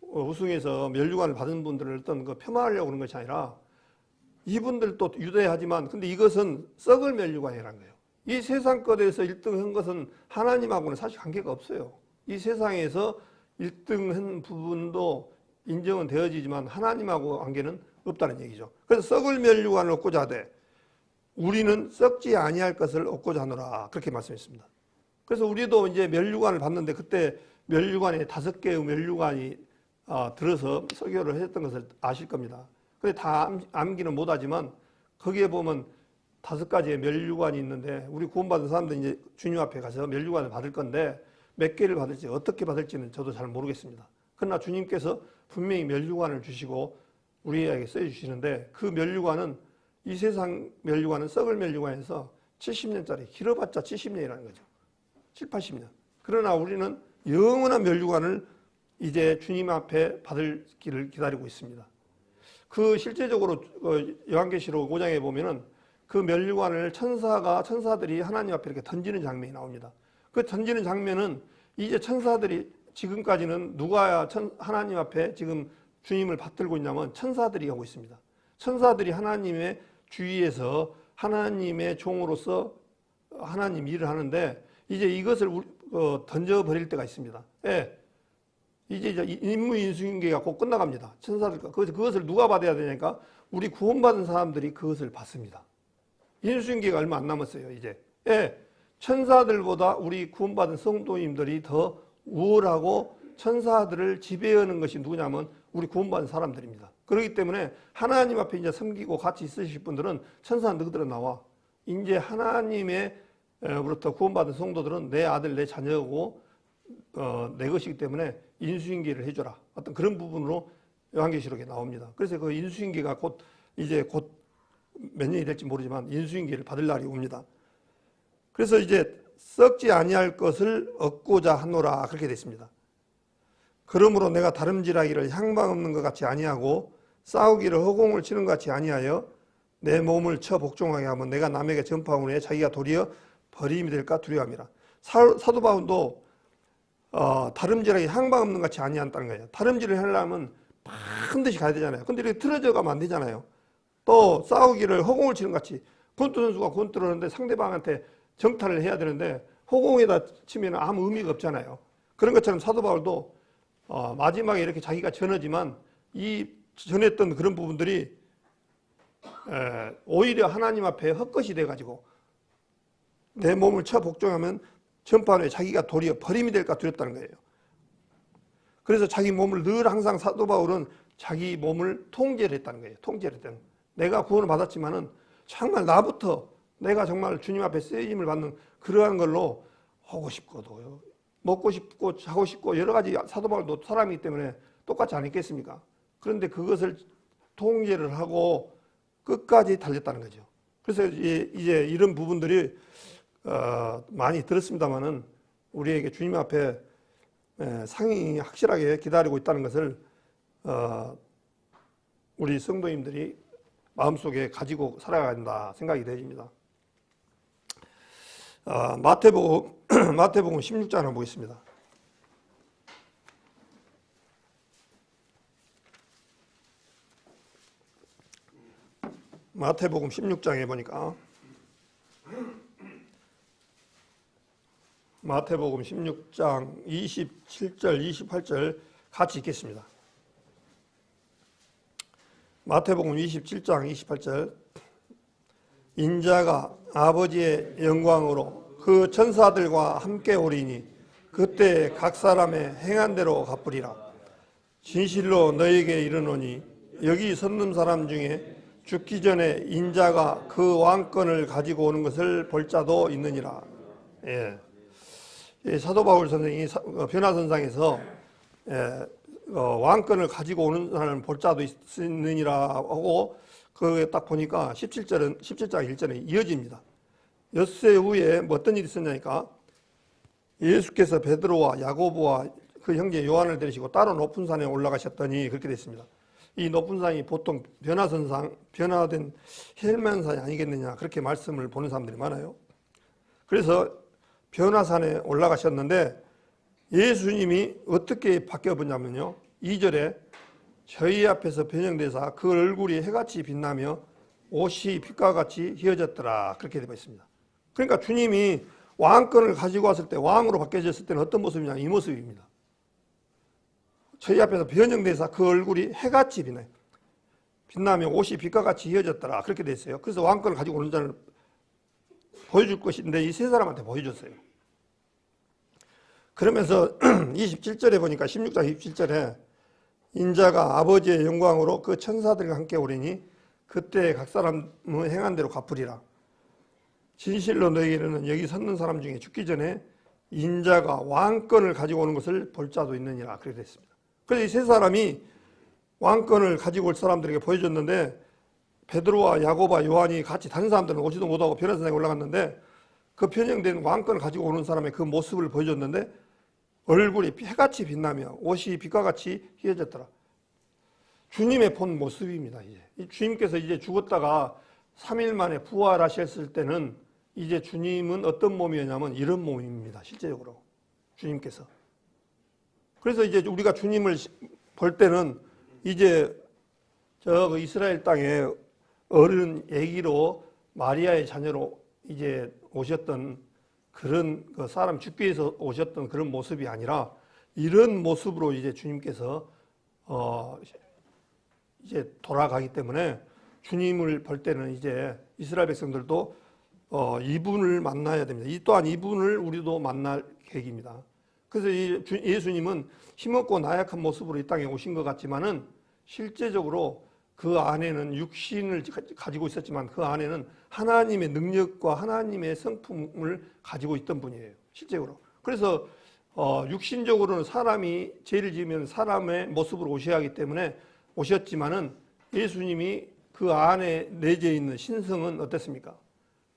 우승해서 면류관을 받은 분들을 어떤 그 폄하하려고 하는 것이 아니라 이분들도 유대하지만 근데 이것은 썩을 면류관이라는 거예요. 이 세상 것에서 1등한 것은 하나님하고는 사실 관계가 없어요. 이 세상에서 1등한 부분도 인정은 되어지지만 하나님하고 관계는 없다는 얘기죠. 그래서 썩을 면류관을 얻고자 하되 우리는 썩지 아니할 것을 얻고자 하노라. 그렇게 말씀했습니다. 그래서 우리도 이제 면류관을 받는데 그때 면류관에 5개의 면류관이 들어서 설교를 했던 것을 아실 겁니다. 근데 다 암기는 못하지만 거기에 보면 5가지의 면류관이 있는데 우리 구원받은 사람들이 이제 주님 앞에 가서 면류관을 받을 건데 몇 개를 받을지 어떻게 받을지는 저도 잘 모르겠습니다. 그러나 주님께서 분명히 면류관을 주시고 우리에게 써주시는데 그 면류관은 이 세상 면류관은 썩을 면류관에서 70년짜리 길어봤자 70년이라는 거죠. 7, 80년. 그러나 우리는 영원한 면류관을 이제 주님 앞에 받을 길을 기다리고 있습니다. 그 실제적으로 요한계시록 5장에 보면은 그 면류관을 천사들이 하나님 앞에 이렇게 던지는 장면이 나옵니다. 그 던지는 장면은 이제 천사들이 지금까지는 누가 하나님 앞에 지금 주님을 받들고 있냐면 천사들이 하고 있습니다. 천사들이 하나님의 주위에서 하나님의 종으로서 하나님 일을 하는데 이제 이것을 던져버릴 때가 있습니다. 예. 이제 인무인수인계가 곧 끝나갑니다. 천사들과 그것을 누가 받아야 되니까 우리 구원받은 사람들이 그것을 받습니다. 인수인계가 얼마 안 남았어요. 이제 예. 천사들보다 우리 구원받은 성도님들이 더 우월하고 천사들을 지배하는 것이 누구냐면 우리 구원받은 사람들입니다. 그렇기 때문에 하나님 앞에 이제 섬기고 같이 있으실 분들은 천사 너희들은 나와. 이제 하나님의로부터 구원받은 성도들은 내 아들, 내 자녀고 내 것이기 때문에 인수인계를 해줘라. 어떤 그런 부분으로 요한계시록에 나옵니다. 그래서 그 인수인계가 곧 몇 년이 될지 모르지만 인수인계를 받을 날이 옵니다. 그래서 이제 썩지 아니할 것을 얻고자 하노라 그렇게 됐습니다. 그러므로 내가 다름질하기를 향방 없는 것 같이 아니하고 싸우기를 허공을 치는 것 같이 아니하여 내 몸을 쳐 복종하게 하면 내가 남에게 전파하므로 해 자기가 도리어 버림이 될까 두려워함이라. 사도 바울도 다름질하기 향방 없는 것 같이 아니한다는 거예요. 다름질을 하려면 반드시 가야 되잖아요. 근데 이렇게 틀어져 가면 안 되잖아요. 또 싸우기를 허공을 치는 것 같이 권투 선수가 권투를 하는데 상대방한테 정타를 해야 되는데 허공에다 치면 아무 의미가 없잖아요. 그런 것처럼 사도 바울도 마지막에 이렇게 자기가 전하지만 이 전했던 그런 부분들이 오히려 하나님 앞에 헛것이 돼가지고 내 몸을 쳐 복종하면 전파하에 자기가 도리어 버림이 될까 두렵다는 거예요. 그래서 자기 몸을 늘 항상 사도 바울은 자기 몸을 통제를 했다는 거예요. 통제를 했다는 거예요. 내가 구원을 받았지만은 정말 나부터 내가 정말 주님 앞에 쓰임을 받는 그러한 걸로 하고 싶고도 먹고 싶고 자고 싶고 여러 가지 사도 바울도 사람이기 때문에 똑같지 않겠습니까? 그런데 그것을 통제를 하고 끝까지 달렸다는 거죠. 그래서 이제 이런 부분들이 많이 들었습니다만은 우리에게 주님 앞에 상이 확실하게 기다리고 있다는 것을 우리 성도님들이 마음속에 가지고 살아가야 한다 생각이 되집니다. 마태복음 16장 한번 보겠습니다. 마태복음 16장에 보니까 마태복음 16장 27절 28절 같이 읽겠습니다. 마태복음 27장 28절 인자가 아버지의 영광으로 그 천사들과 함께 오리니 그때 각 사람의 행한 대로 갚으리라. 진실로 너에게 이르노니 여기 섰는 사람 중에 죽기 전에 인자가 그 왕권을 가지고 오는 것을 볼 자도 있느니라. 예. 사도 바울 선생이 변화선상에서 왕권을 가지고 오는 사람을 볼 자도 있느니라 하고 그게 딱 보니까 17장 1절에 이어집니다. 엿새 후에 어떤 일이 있었냐니까 예수께서 베드로와 야고보와 그 형제 요한을 데리시고 따로 높은 산에 올라가셨더니 그렇게 됐습니다. 이 높은 산이 보통 변화선상, 변화된 헬만산이 아니겠느냐 그렇게 말씀을 보는 사람들이 많아요. 그래서 변화산에 올라가셨는데 예수님이 어떻게 바뀌어 보냐면요. 2절에 저희 앞에서 변형되사 그 얼굴이 해같이 빛나며 옷이 빛과 같이 휘어졌더라 그렇게 되어 있습니다. 그러니까 주님이 왕권을 가지고 왔을 때 왕으로 바뀌어졌을 때는 어떤 모습이냐 이 모습입니다. 저희 앞에서 변형돼서 그 얼굴이 해같이 빛나며 옷이 빛과 같이 휘어졌더라 그렇게 되어 있어요. 그래서 왕권을 가지고 오는 자를 보여줄 것인데 이 세 사람한테 보여줬어요. 그러면서 27절에 보니까 16장 27절에 인자가 아버지의 영광으로 그 천사들과 함께 오리니 그때 각 사람은 행한 대로 갚으리라. 진실로 너에게 이르는 여기 섰는 사람 중에 죽기 전에 인자가 왕권을 가지고 오는 것을 볼 자도 있느니라 그렇게 됐습니다. 그래서 이 세 사람이 왕권을 가지고 올 사람들에게 보여줬는데 베드로와 야고보와 요한이 같이 다른 사람들은 오지도 못하고 변화산에 올라갔는데 그 변형된 왕권을 가지고 오는 사람의 그 모습을 보여줬는데 얼굴이 해같이 빛나며 옷이 빛과 같이 휘어졌더라. 주님의 본 모습입니다. 이제 주님께서 이제 죽었다가 3일 만에 부활하셨을 때는 이제 주님은 어떤 몸이었냐면 이런 몸입니다. 실제적으로 주님께서. 그래서 이제 우리가 주님을 볼 때는 이제 저 이스라엘 땅에 어른 아기로 마리아의 자녀로 이제 오셨던 그런 그 사람 죽기 위해서 오셨던 그런 모습이 아니라 이런 모습으로 이제 주님께서 이제 돌아가기 때문에 주님을 볼 때는 이제 이스라엘 백성들도 이분을 만나야 됩니다. 이 또한 이분을 우리도 만날 계획입니다. 그래서 예수님은 힘없고 나약한 모습으로 이 땅에 오신 것 같지만은 실제적으로 그 안에는 육신을 가지고 있었지만 그 안에는 하나님의 능력과 하나님의 성품을 가지고 있던 분이에요. 실제로. 그래서 육신적으로는 사람이 죄를 지으면 사람의 모습으로 오셔야 하기 때문에 오셨지만은 예수님이 그 안에 내재 있는 신성은 어땠습니까?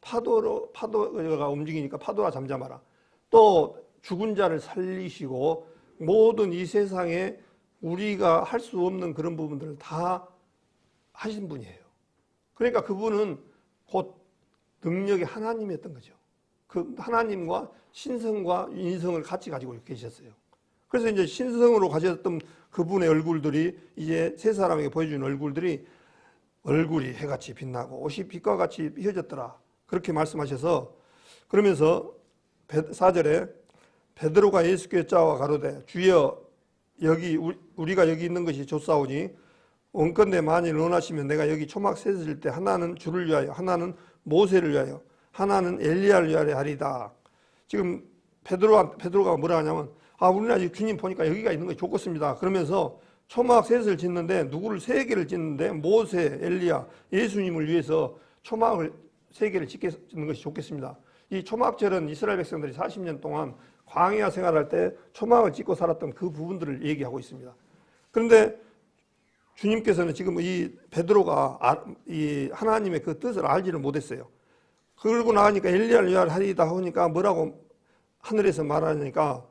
파도가 움직이니까 파도가 잠잠하라. 또 죽은 자를 살리시고 모든 이 세상에 우리가 할 수 없는 그런 부분들을 다 하신 분이에요. 그러니까 그분은 곧 능력의 하나님이었던 거죠. 그 하나님과 신성과 인성을 같이 가지고 계셨어요. 그래서 이제 신성으로 가졌던 그분의 얼굴들이 이제 세 사람에게 보여준 얼굴이 해같이 빛나고 옷이 빛과 같이 휘어졌더라. 그렇게 말씀하셔서 그러면서 4절에 베드로가 예수께 여짜와 가로되 주여 여기 우리가 여기 있는 것이 좋사오니 원컨대 만일 원하시면 내가 여기 초막 셋을 때 하나는 주를 위하여 하나는 모세를 위하여 하나는 엘리야를 위하여 하리다. 지금 베드로가 뭐라 하냐면 우리는 아직 주님 보니까 여기가 있는 것이 좋겠습니다. 그러면서 초막 셋을 짓는데 누구를 3개를 짓는데 모세, 엘리야, 예수님을 위해서 초막을 3개를 짓는 것이 좋겠습니다. 이 초막절은 이스라엘 백성들이 40년 동안 광야 생활할 때 초막을 짓고 살았던 그 부분들을 얘기하고 있습니다. 그런데 주님께서는 지금 이 베드로가 이 하나님의 그 뜻을 알지를 못했어요. 그러고 나가니까 엘리야를 위하여 하리다 하니까 뭐라고 하늘에서 말하니까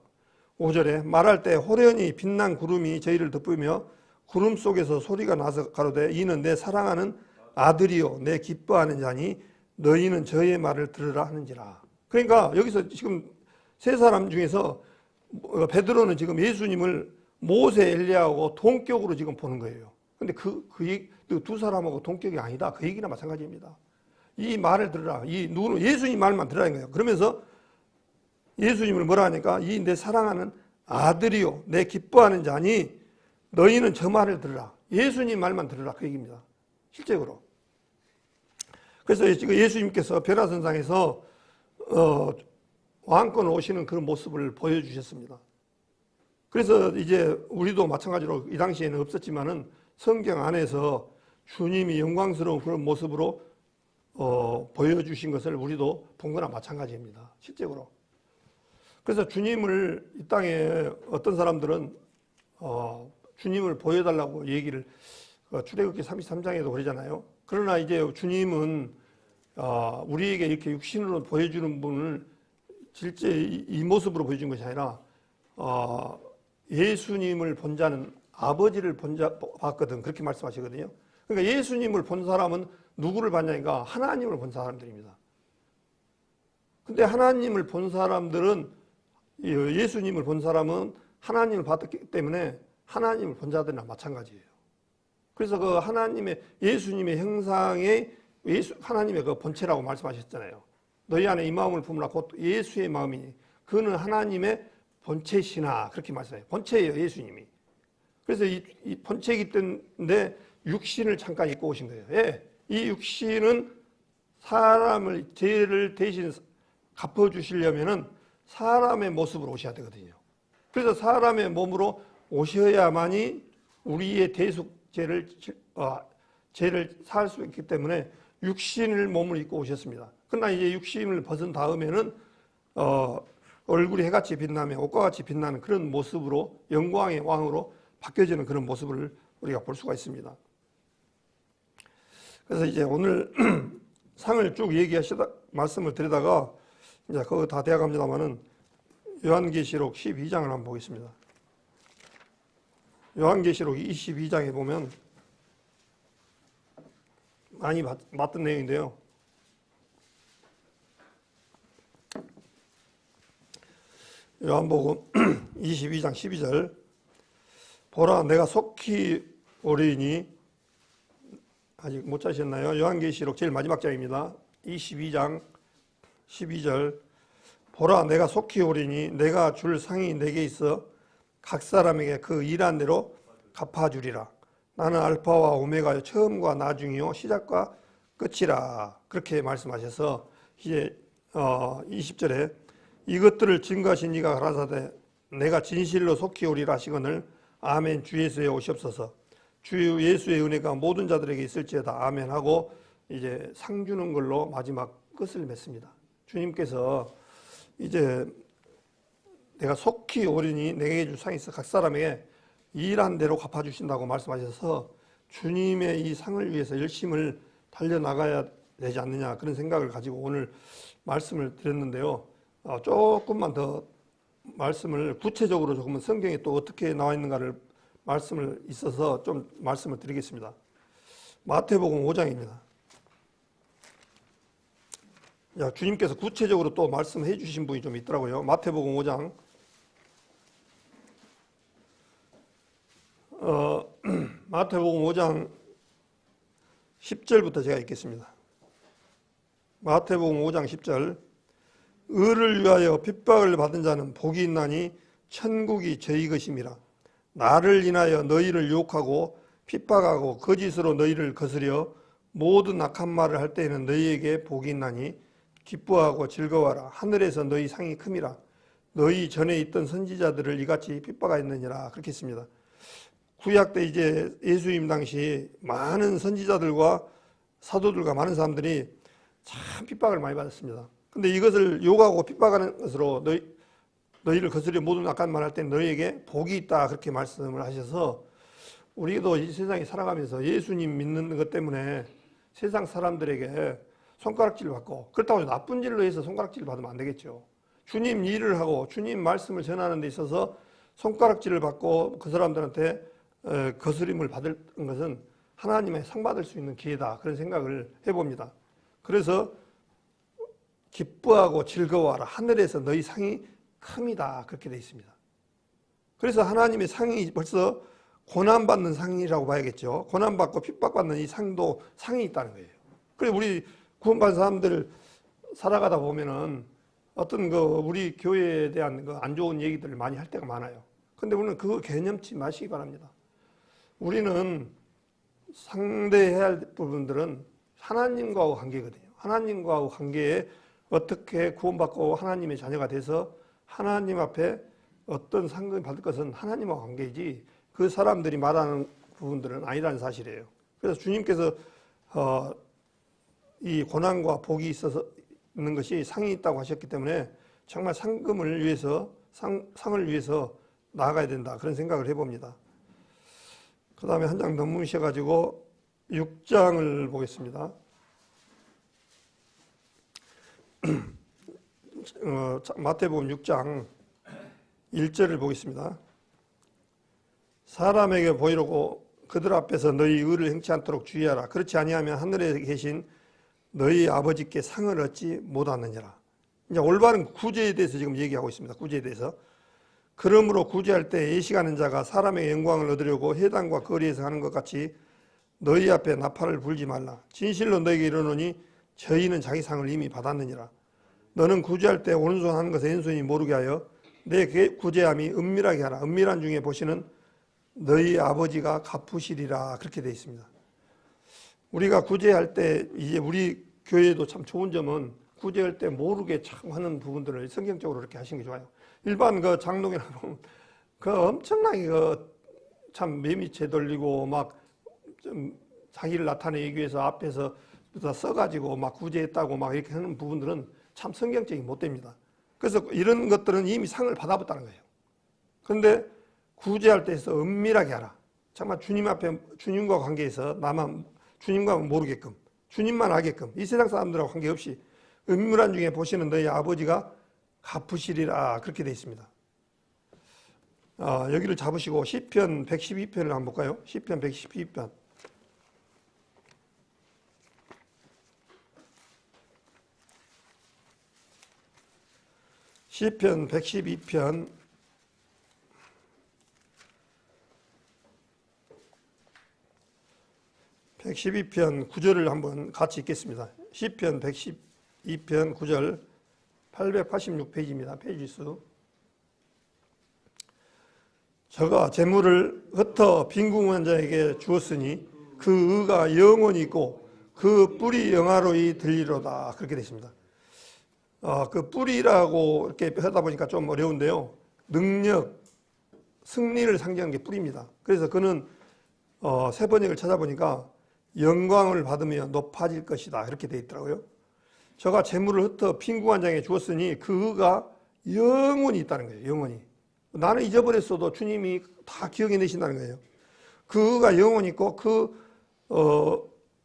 5절에 말할 때 호련히 빛난 구름이 저희를 덮으며 구름 속에서 소리가 나서 가로되 이는 내 사랑하는 아들이요 내 기뻐하는 자니 너희는 저의 말을 들으라 하는지라. 그러니까 여기서 지금 세 사람 중에서 베드로는 지금 예수님을 모세, 엘리야하고 동격으로 지금 보는 거예요. 근데 그 두 사람하고 동격이 아니다. 그 얘기나 마찬가지입니다. 이 말을 들으라. 누구는 예수님 말만 들으라는 거예요. 그러면서 예수님을 뭐라 하니까 이 내 사랑하는 아들이요 내 기뻐하는 자니 너희는 저 말을 들으라. 예수님 말만 들으라. 그 얘기입니다. 실제로. 그래서 지금 예수님께서 변화선상에서 왕권을 오시는 그런 모습을 보여주셨습니다. 그래서 이제 우리도 마찬가지로 이 당시에는 없었지만은 성경 안에서 주님이 영광스러운 그런 모습으로 보여주신 것을 우리도 본 거나 마찬가지입니다. 실제로. 그래서 주님을 이 땅에 어떤 사람들은 주님을 보여달라고 얘기를 출애굽기 33장에도 그러잖아요. 그러나 이제 주님은 우리에게 이렇게 육신으로 보여주는 분을 실제 이 모습으로 보여준 것이 아니라 예수님을 본 자는 아버지를 봤거든. 그렇게 말씀하시거든요. 그러니까 예수님을 본 사람은 누구를 봤냐니까 하나님을 본 사람들입니다. 근데 하나님을 본 사람들은, 예수님을 본 사람은 하나님을 봤기 때문에 하나님을 본 자들이나 마찬가지예요. 그래서 그 하나님의, 예수님의 형상의 하나님의 그 본체라고 말씀하셨잖아요. 너희 안에 이 마음을 품으라 곧 예수의 마음이니 그는 하나님의 본체시나, 그렇게 말씀해요. 본체예요, 예수님이. 그래서 이 본체이기 때문에 육신을 잠깐 입고 오신 거예요. 예, 이 육신은 사람을, 죄를 대신 갚아주시려면은 사람의 모습으로 오셔야 되거든요. 그래서 사람의 몸으로 오셔야만이 우리의 죄를 사할 수 있기 때문에 육신을 몸을 입고 오셨습니다. 그러나 이제 육신을 벗은 다음에는 얼굴이 해같이 빛나며 옷과 같이 빛나는 그런 모습으로, 영광의 왕으로 바뀌어지는 그런 모습을 우리가 볼 수가 있습니다. 그래서 이제 오늘 상을 쭉 말씀을 드리다가 이제 그거 다 되어갑니다만은 요한계시록 12장을 한번 보겠습니다. 요한계시록 22장에 보면 많이 봤던 내용인데요. 요한복음 22장 12절, 보라 내가 속히 오리니, 아직 못 찾으셨나요? 요한계시록 제일 마지막 장입니다. 22장 12절, 보라 내가 속히 오리니 내가 줄 상이 내게 있어 각 사람에게 그 일한 대로 갚아주리라. 나는 알파와 오메가요 처음과 나중이요 시작과 끝이라. 그렇게 말씀하셔서 이제 20절에 이것들을 증거하신 이가 가라사대 내가 진실로 속히 오리라 하시거늘 아멘. 주 예수에 오시옵소서. 주 예수의 은혜가 모든 자들에게 있을지어다. 아멘 하고 이제 상 주는 걸로 마지막 끝을 맺습니다. 주님께서 이제 내가 속히 오리니 내게 줄 상이 있어 각 사람에게 일한 대로 갚아주신다고 말씀하셔서 주님의 이 상을 위해서 열심을 달려나가야 되지 않느냐, 그런 생각을 가지고 오늘 말씀을 드렸는데요. 조금만 더 말씀을 구체적으로 조금은 성경에 또 어떻게 나와 있는가를 말씀을 있어서 좀 말씀을 드리겠습니다. 마태복음 5장입니다. 주님께서 구체적으로 또 말씀해 주신 분이 좀 있더라고요. 마태복음 5장 마태복음 5장 10절부터 제가 읽겠습니다. 마태복음 5장 10절, 의를 위하여 핍박을 받은 자는 복이 있나니 천국이 저희 것임이라. 나를 인하여 너희를 유혹하고 핍박하고 거짓으로 너희를 거스려 모든 악한 말을 할 때에는 너희에게 복이 있나니 기뻐하고 즐거워하라. 하늘에서 너희 상이 큼이라. 너희 전에 있던 선지자들을 이같이 핍박하였느니라. 그렇게 했습니다. 구약 때 이제 예수님 당시 많은 선지자들과 사도들과 많은 사람들이 참 핍박을 많이 받았습니다. 근데 이것을 욕하고 핍박하는 것으로 너희를 거스려 모든 악한 말 할 때 너희에게 복이 있다, 그렇게 말씀을 하셔서 우리도 이 세상에 살아가면서 예수님 믿는 것 때문에 세상 사람들에게 손가락질을 받고, 그렇다고 나쁜 일로 해서 손가락질을 받으면 안 되겠죠. 주님 일을 하고 주님 말씀을 전하는 데 있어서 손가락질을 받고 그 사람들한테 거스림을 받을 것은 하나님의 상 받을 수 있는 기회다, 그런 생각을 해봅니다. 그래서 기뻐하고 즐거워하라. 하늘에서 너희 상이 큼이다, 그렇게 되어 있습니다. 그래서 하나님의 상이 벌써 고난받는 상이라고 봐야겠죠. 고난받고 핍박받는 이 상도 상이 있다는 거예요. 그래서 우리 구원받은 사람들 살아가다 보면은 어떤 우리 교회에 대한 안 좋은 얘기들을 많이 할 때가 많아요. 근데 우리는 그거 개념치 마시기 바랍니다. 우리는 상대해야 할 부분들은 하나님과의 관계거든요. 하나님과의 관계에 어떻게 구원받고 하나님의 자녀가 돼서 하나님 앞에 어떤 상급을 받을 것은 하나님과 관계이지 그 사람들이 말하는 부분들은 아니라는 사실이에요. 그래서 주님께서 이 고난과 복이 있는 것이 상이 있다고 하셨기 때문에 정말 상금을 위해서 상을 위해서 나아가야 된다, 그런 생각을 해봅니다. 그 다음에 한 장 넘으셔가지고 6장을 보겠습니다. 마태복음 6장 1절을 보겠습니다. 사람에게 보이려고 그들 앞에서 너희 의를 행치 않도록 주의하라. 그렇지 아니하면 하늘에 계신 너희 아버지께 상을 얻지 못하느니라. 이제 올바른 구제에 대해서 지금 얘기하고 있습니다. 구제에 대해서. 그러므로 구제할 때 예식하는 자가 사람의 영광을 얻으려고 회당과 거리에서 하는 것 같이 너희 앞에 나팔을 불지 말라. 진실로 너에게 이르노니 저희는 자기 상을 이미 받았느니라. 너는 구제할 때 오른손 하는 것을 왼손이 모르게 하여 내 구제함이 은밀하게 하라. 은밀한 중에 보시는 너희 아버지가 갚으시리라. 그렇게 되어 있습니다. 우리가 구제할 때 이제 우리 교회도 참 좋은 점은 구제할 때 모르게 참 하는 부분들을 성경적으로 이렇게 하시는 게 좋아요. 일반 그 장로교나 보면 그 엄청나게 그 참 매미채 돌리고 막 좀 자기를 나타내기 위해서 앞에서 써가지고 막 구제했다고 막 이렇게 하는 부분들은 참 성경적이 못 됩니다. 그래서 이런 것들은 이미 상을 받아봤다는 거예요. 그런데 구제할 때에서 은밀하게 하라. 정말 주님 앞에 주님과 관계에서 나만 주님과 모르게끔 주님만 알게끔 이 세상 사람들하고 관계없이 은밀한 중에 보시는 너희 아버지가 갚으시리라. 그렇게 되어 있습니다. 여기를 잡으시고 시편 112편을 한번 볼까요? 시편 112편. 시편 112편 9절을 한번 같이 읽겠습니다. 시편 112편 9절 886페이지입니다. 페이지수. 저가 재물을 흩어 빈궁한 자에게 주었으니 그 의가 영원히 있고 그 뿔이 영화로이 들리로다. 그렇게 되어 있습니다. 그 뿔이라고 이렇게 하다 보니까 좀 어려운데요. 능력, 승리를 상징하는 게 뿔입니다. 그래서 그는 세 번역을 찾아보니까 영광을 받으며 높아질 것이다. 이렇게 되어 있더라고요. 저가 재물을 흩어 빈궁한 자에게 주었으니 그 의가 영원히 있다는 거예요. 영원히. 나는 잊어버렸어도 주님이 다 기억해내신다는 거예요. 그 의가 영원히 있고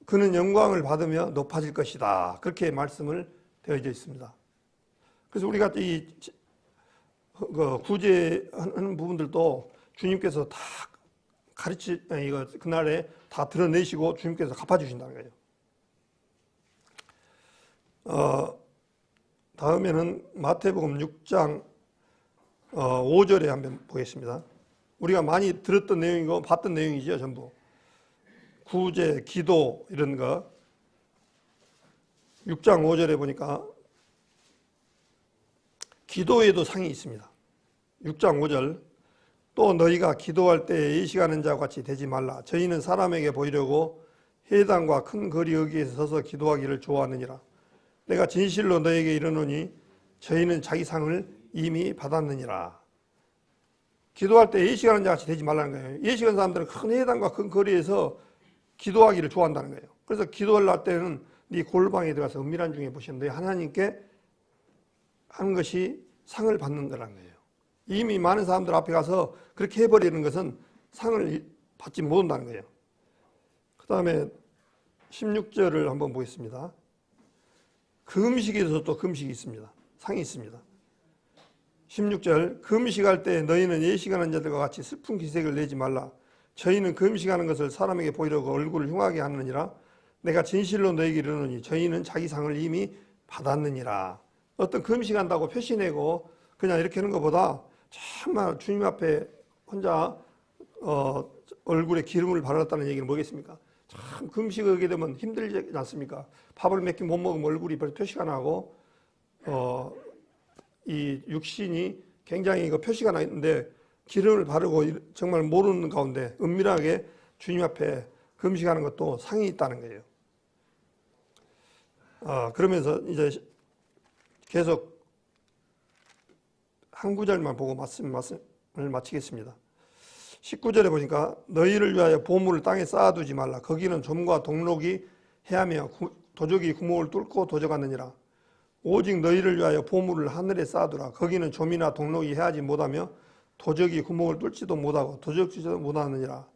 그는 영광을 받으며 높아질 것이다. 그렇게 말씀을 되어져 있습니다. 그래서 우리가 이 구제하는 부분들도 주님께서 다 그날에 다 드러내시고 주님께서 갚아주신다는 거예요. 다음에는 마태복음 6장 5절에 한번 보겠습니다. 우리가 많이 들었던 내용이고 봤던 내용이죠. 전부 구제, 기도 이런 거. 6장 5절에 보니까 기도에도 상이 있습니다. 6장 5절. 또 너희가 기도할 때 예식하는 자와 같이 되지 말라. 저희는 사람에게 보이려고 회당과 큰 거리 여기에서 서서 기도하기를 좋아하느니라. 내가 진실로 너에게 이르노니 저희는 자기 상을 이미 받았느니라. 기도할 때 예식하는 자같이 되지 말라는 거예요. 예식하는 사람들은 큰 회당과 큰 거리에서 기도하기를 좋아한다는 거예요. 그래서 기도를 할 때는 네 골방에 들어가서 은밀한 중에 보시면 하나님께 하는 것이 상을 받는 거라는 거예요. 이미 많은 사람들 앞에 가서 그렇게 해버리는 것은 상을 받지 못한다는 거예요. 그 다음에 16절을 한번 보겠습니다. 금식에도 또 금식이 있습니다. 상이 있습니다. 16절. 금식할 때 너희는 예식하는 자들과 같이 슬픈 기색을 내지 말라. 저희는 금식하는 것을 사람에게 보이려고 얼굴을 흉하게 하느니라. 내가 진실로 너에게 이르노니 저희는 자기 상을 이미 받았느니라. 어떤 금식한다고 표시내고 그냥 이렇게 하는 것보다 정말 주님 앞에 혼자 얼굴에 기름을 바르었다는 얘기는 뭐겠습니까? 참 금식하게 되면 힘들지 않습니까? 밥을 몇 끼 못 먹으면 얼굴이 표시가 나고 이 육신이 굉장히 표시가 나 있는데 기름을 바르고 정말 모르는 가운데 은밀하게 주님 앞에 금식하는 것도 상이 있다는 거예요. 그러면서 이제 계속 한 구절만 보고 말씀을 마치겠습니다. 19절에 보니까 너희를 위하여 보물을 땅에 쌓아두지 말라. 거기는 좀과 동록이 해하며 도적이 구멍을 뚫고 도적하느니라. 오직 너희를 위하여 보물을 하늘에 쌓아두라. 거기는 좀이나 동록이 해하지 못하며 도적이 구멍을 뚫지도 못하고 도적지도 못하느니라.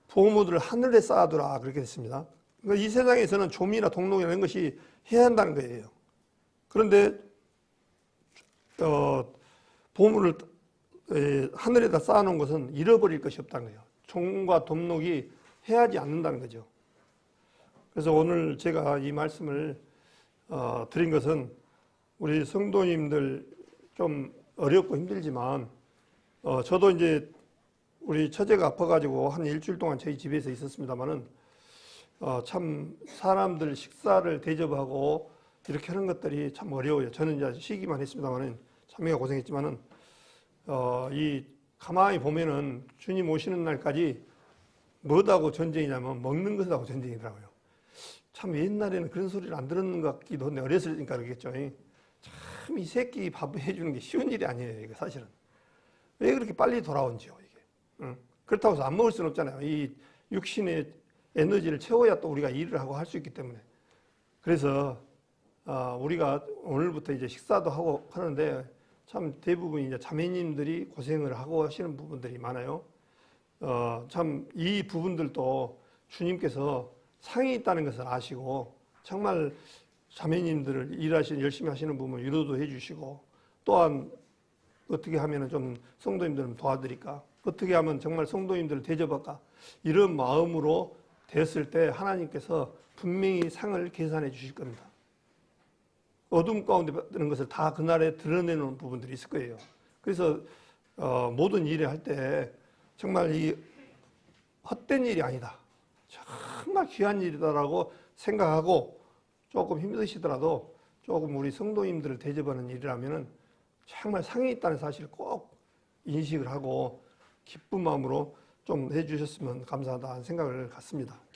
보물을 하늘에 쌓아두라. 그렇게 됐습니다. 그러니까 이 세상에서는 좀이나 동록이라는 것이 해야 한다는 거예요. 그런데 보물을 하늘에다 쌓아놓은 것은 잃어버릴 것이 없다는 거예요. 총과 돕록이 해하지 않는다는 거죠. 그래서 오늘 제가 이 말씀을 드린 것은 우리 성도님들 좀 어렵고 힘들지만 저도 이제 우리 처제가 아파가지고 한 일주일 동안 저희 집에서 있었습니다만은 참 사람들 식사를 대접하고 이렇게 하는 것들이 참 어려워요. 저는 이제 쉬기만 했습니다만은 참여가 고생했지만은 이 가만히 보면은 주님 오시는 날까지 뭐하고 전쟁이냐면 먹는 것하고 전쟁이더라고요. 참 옛날에는 그런 소리를 안 들었는 것 같기도 한데 어렸으니까 그러겠죠. 참 이 새끼 밥 해주는 게 쉬운 일이 아니에요. 이게 사실은. 왜 그렇게 빨리 돌아온지요, 이게. 응. 그렇다고 해서 안 먹을 수는 없잖아요. 이 육신의 에너지를 채워야 또 우리가 일을 하고 할 수 있기 때문에. 그래서 우리가 오늘부터 이제 식사도 하고 하는데 참 대부분 이제 자매님들이 고생을 하고 하시는 부분들이 많아요. 참 이 부분들도 주님께서 상이 있다는 것을 아시고 정말 자매님들을 열심히 하시는 부분 위로도 해주시고 또한 어떻게 하면 좀 성도님들을 도와드릴까? 어떻게 하면 정말 성도님들을 대접할까? 이런 마음으로 됐을 때 하나님께서 분명히 상을 계산해 주실 겁니다. 어둠 가운데 드는 것을 다 그날에 드러내는 부분들이 있을 거예요. 그래서 모든 일을 할 때 정말 이 헛된 일이 아니다. 정말 귀한 일이다라고 생각하고 조금 힘드시더라도 조금 우리 성도님들을 대접하는 일이라면은 정말 상이 있다는 사실을 꼭 인식을 하고 기쁜 마음으로 좀 해주셨으면 감사하다는 생각을 갖습니다.